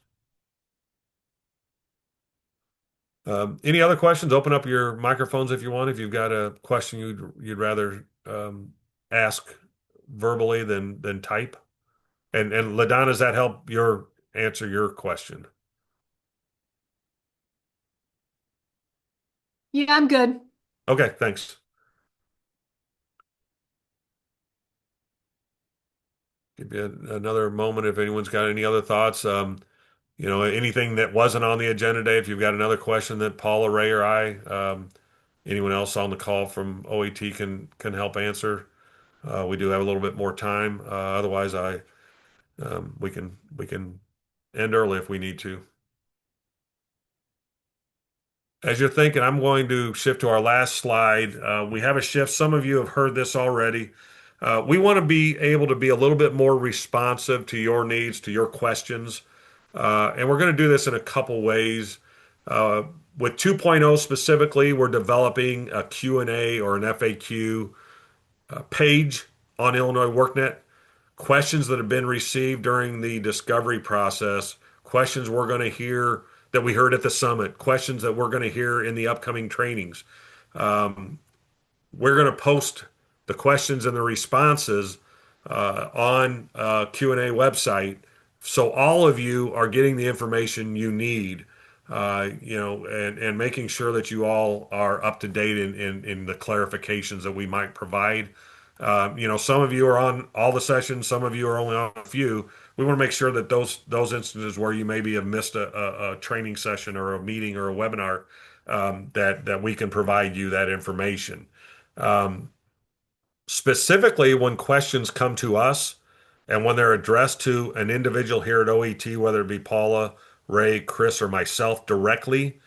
Any other questions? Open up your microphones if you want. If you've got a question you'd rather ask verbally than type. And LaDonna, does that help answer your question? Yeah, I'm good. Okay, thanks. Give you another moment if anyone's got any other thoughts. Anything that wasn't on the agenda today, if you've got another question that Paula, Ray, or anyone else on the call from OET can help answer. We do have a little bit more time. Otherwise, we can end early if we need to. As you're thinking, I'm going to shift to our last slide. We have a shift. Some of you have heard this already. We want to be able to be a little bit more responsive to your needs, to your questions. And we're going to do this in a couple ways. With 2.0 specifically, we're developing a Q&A or an FAQ page on Illinois WorkNet. Questions that have been received during the discovery process, questions we're going to hear that we heard at the summit, questions that we're going to hear in the upcoming trainings. We're going to post the questions and the responses on Q&A website, so all of you are getting the information you need, and making sure that you all are up to date in the clarifications that we might provide. Some of you are on all the sessions, some of you are only on a few. We want to make sure that those instances where you maybe have missed a training session or a meeting or a webinar, that we can provide you that information. Specifically, when questions come to us and when they're addressed to an individual here at OET, whether it be Paula, Ray, Chris, or myself directly,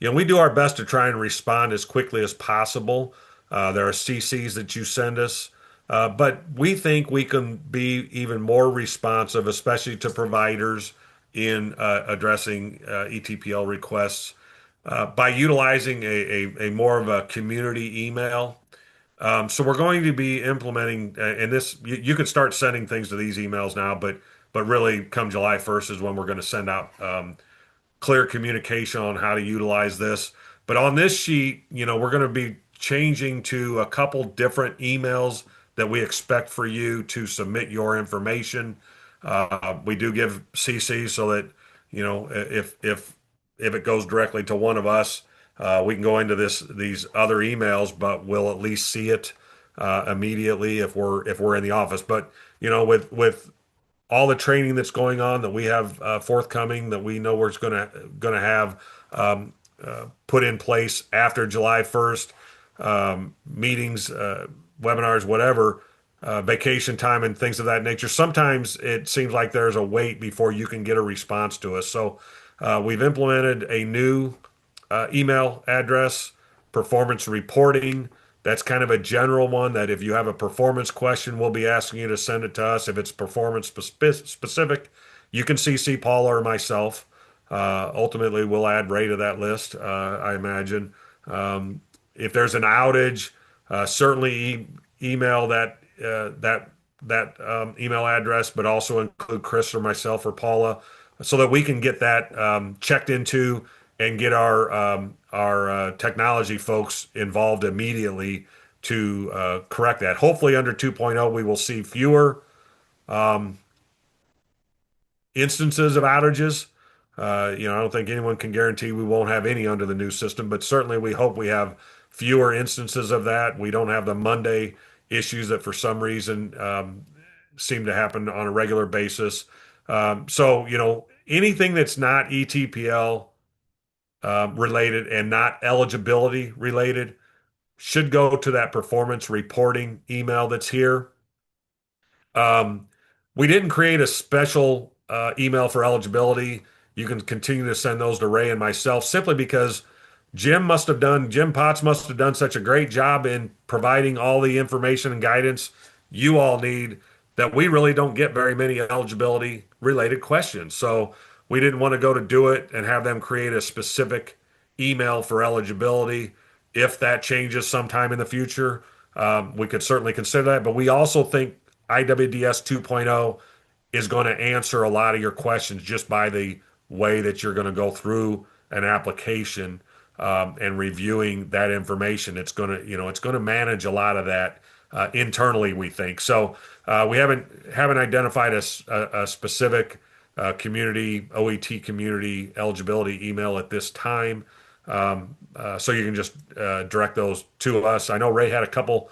we do our best to try and respond as quickly as possible. There are CCs that you send us, but we think we can be even more responsive, especially to providers in addressing ETPL requests by utilizing a more of a community email. So we're going to be implementing, and this you can start sending things to these emails now, but really come July 1st is when we're going to send out clear communication on how to utilize this. But on this sheet, we're going to be changing to a couple different emails that we expect for you to submit your information. We do give CC so that if it goes directly to one of us, we can go into these other emails, but we'll at least see it immediately if we're in the office. But with all the training that's going on that we have forthcoming, that we know we're going to have put in place after July 1st, meetings, webinars, whatever, vacation time and things of that nature. Sometimes it seems like there's a wait before you can get a response to us. So we've implemented a new email address, performance reporting. That's kind of a general one that if you have a performance question, we'll be asking you to send it to us. If it's performance specific, you can CC Paula or myself. Ultimately, we'll add Ray to that list, I imagine. If there's an outage, certainly email that email address, but also include Chris or myself or Paula. so that we can get that checked into and get our technology folks involved immediately to correct that. Hopefully, under 2.0, we will see fewer instances of outages. I don't think anyone can guarantee we won't have any under the new system, but certainly we hope we have fewer instances of that. We don't have the Monday issues that for some reason seem to happen on a regular basis. So, anything that's not ETPL related and not eligibility related should go to that performance reporting email that's here. Um, we didn't create a special email for eligibility. You can continue to send those to Ray and myself simply because Jim Potts must have done such a great job in providing all the information and guidance you all need that we really don't get very many eligibility related questions. So we didn't want to go to do it and have them create a specific email for eligibility. If that changes sometime in the future, we could certainly consider that. But we also think IWDS 2.0 is going to answer a lot of your questions just by the way that you're going to go through an application and reviewing that information. It's going to manage a lot of that internally, we think. So we haven't identified a specific community OET community eligibility email at this time. So you can just direct those to us. I know Ray had a couple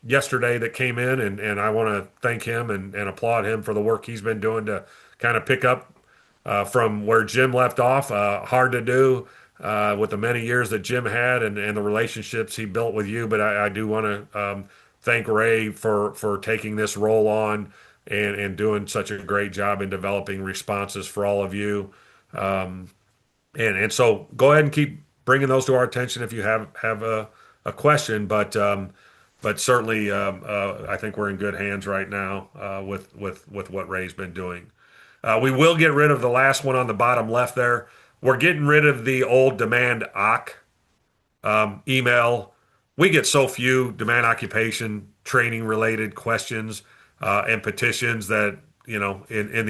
yesterday that came in, and I want to thank him and applaud him for the work he's been doing to kind of pick up from where Jim left off. Hard to do with the many years that Jim had and the relationships he built with you. But I do want to thank Ray for taking this role on and doing such a great job in developing responses for all of you. And so go ahead and keep bringing those to our attention if you have a question. But certainly, I think we're in good hands right now with what Ray's been doing. We will get rid of the last one on the bottom left there. We're getting rid of the old demand OC email. We get so few demand occupation training related questions and petitions that in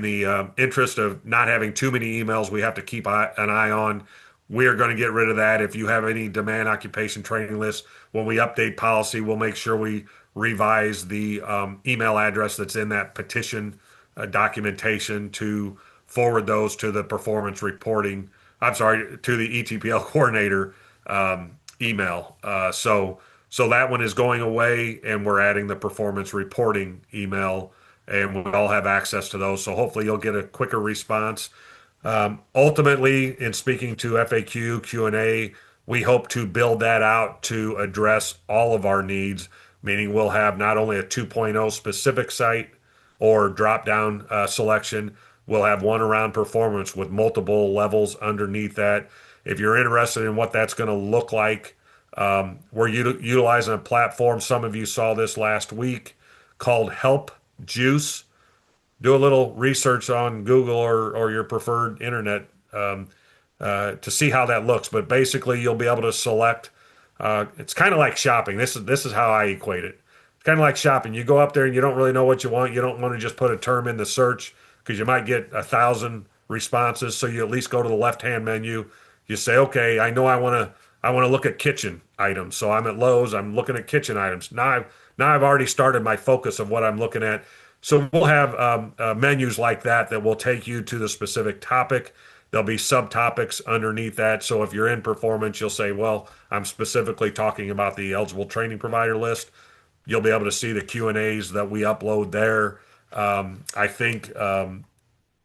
the interest of not having too many emails, we have to keep an eye on. We are going to get rid of that. If you have any demand occupation training lists, when we update policy, we'll make sure we revise the email address that's in that petition documentation to forward those to the performance reporting. I'm sorry, to the ETPL coordinator email. So that one is going away, and we're adding the performance reporting email, and we all have access to those. So hopefully you'll get a quicker response. Ultimately, in speaking to FAQ, Q&A, we hope to build that out to address all of our needs, meaning we'll have not only a 2.0 specific site or drop down selection, we'll have one around performance with multiple levels underneath that. If you're interested in what that's going to look like, we're utilizing a platform. Some of you saw this last week called Help Juice. Do a little research on Google or your preferred internet to see how that looks. But basically, you'll be able to select. It's kind of like shopping. This is how I equate it. It's kind of like shopping. You go up there and you don't really know what you want. You don't want to just put a term in the search because you might get 1,000 responses. So you at least go to the left-hand menu. You say, okay, I know I want to look at kitchen items. So I'm at Lowe's. I'm looking at kitchen items. Now I've already started my focus of what I'm looking at. So we'll have menus like that will take you to the specific topic. There'll be subtopics underneath that. So if you're in performance, you'll say, well, I'm specifically talking about the eligible training provider list. You'll be able to see the Q&As that we upload there. I think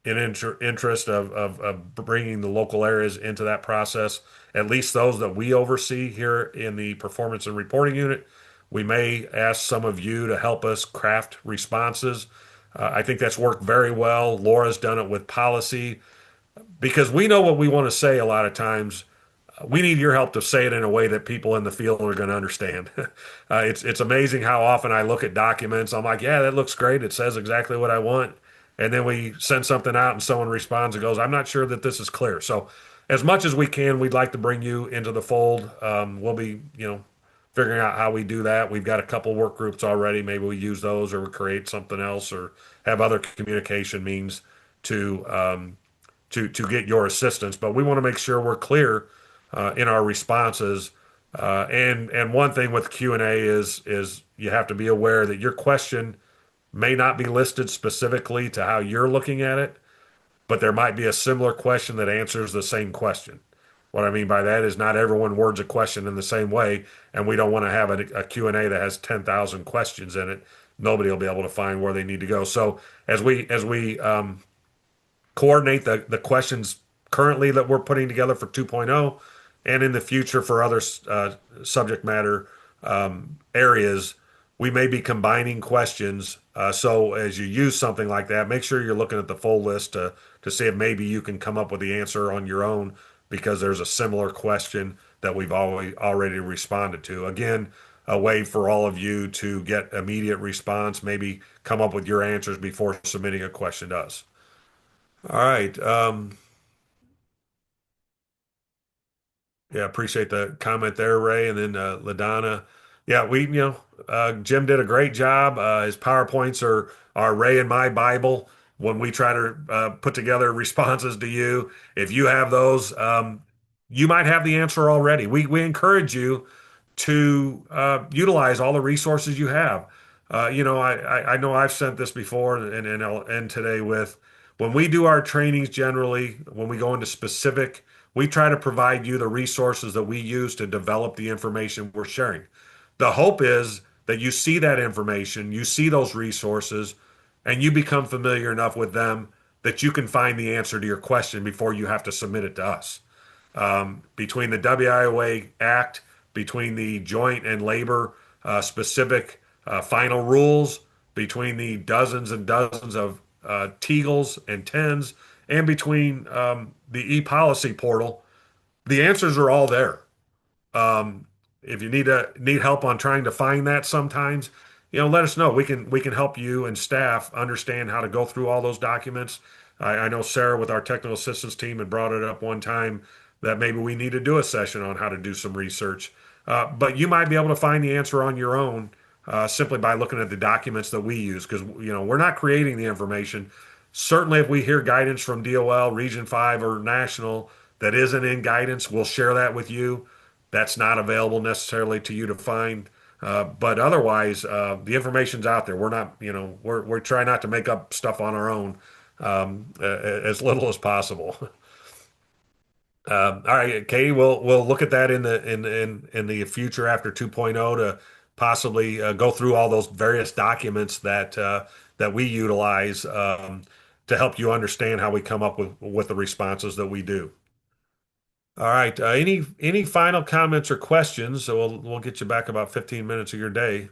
interest of bringing the local areas into that process, at least those that we oversee here in the performance and reporting unit. We may ask some of you to help us craft responses. I think that's worked very well. Laura's done it with policy because we know what we want to say a lot of times. We need your help to say it in a way that people in the field are going to understand. It's amazing how often I look at documents. I'm like, yeah, that looks great. It says exactly what I want. And then we send something out and someone responds and goes, I'm not sure that this is clear. So as much as we can, we'd like to bring you into the fold. We'll be, figuring out how we do that. We've got a couple work groups already. Maybe we use those or we create something else or have other communication means to to get your assistance. But we want to make sure we're clear in our responses. And one thing with Q&A is you have to be aware that your question may not be listed specifically to how you're looking at it, but there might be a similar question that answers the same question. What I mean by that is not everyone words a question in the same way, and we don't want to have a Q&A that has 10,000 questions in it. Nobody will be able to find where they need to go. So as we coordinate the questions currently that we're putting together for 2.0 and in the future for other subject matter areas, we may be combining questions. So as you use something like that, make sure you're looking at the full list to see if maybe you can come up with the answer on your own because there's a similar question that we've already responded to. Again, a way for all of you to get immediate response, maybe come up with your answers before submitting a question to us. All right. Yeah, appreciate the comment there, Ray. And then LaDonna. Yeah, Jim did a great job. His PowerPoints are Ray and my Bible when we try to put together responses to you. If you have those, you might have the answer already. We encourage you to utilize all the resources you have. I know I've sent this before, and I'll end today with when we do our trainings generally, when we go into specific, we try to provide you the resources that we use to develop the information we're sharing. The hope is that you see that information, you see those resources, and you become familiar enough with them that you can find the answer to your question before you have to submit it to us. Between the WIOA Act, between the joint and labor specific final rules, between the dozens and dozens of Tegels and TENS, and between the e-policy portal, the answers are all there. Um, if you need help on trying to find that sometimes, let us know. We can help you and staff understand how to go through all those documents. I know Sarah with our technical assistance team had brought it up one time that maybe we need to do a session on how to do some research. But you might be able to find the answer on your own simply by looking at the documents that we use because we're not creating the information. Certainly, if we hear guidance from DOL, Region 5, or National that isn't in guidance, we'll share that with you. That's not available necessarily to you to find. But otherwise, the information's out there. We're not, we're trying not to make up stuff on our own as little as possible. All right, Katie, we'll look at that in the future after 2.0 to possibly go through all those various documents that we utilize to help you understand how we come up with the responses that we do. All right. Any final comments or questions? So we'll get you back about 15 minutes of your day.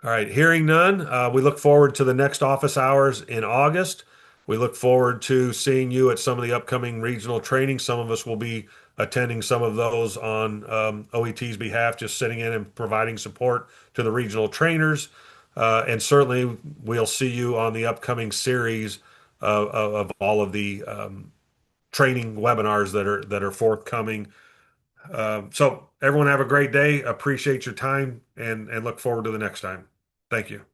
All right. Hearing none, we look forward to the next office hours in August. We look forward to seeing you at some of the upcoming regional trainings. Some of us will be attending some of those on OET's behalf, just sitting in and providing support to the regional trainers. And certainly, we'll see you on the upcoming series of all of the training webinars that are forthcoming. So everyone have a great day. Appreciate your time and look forward to the next time. Thank you.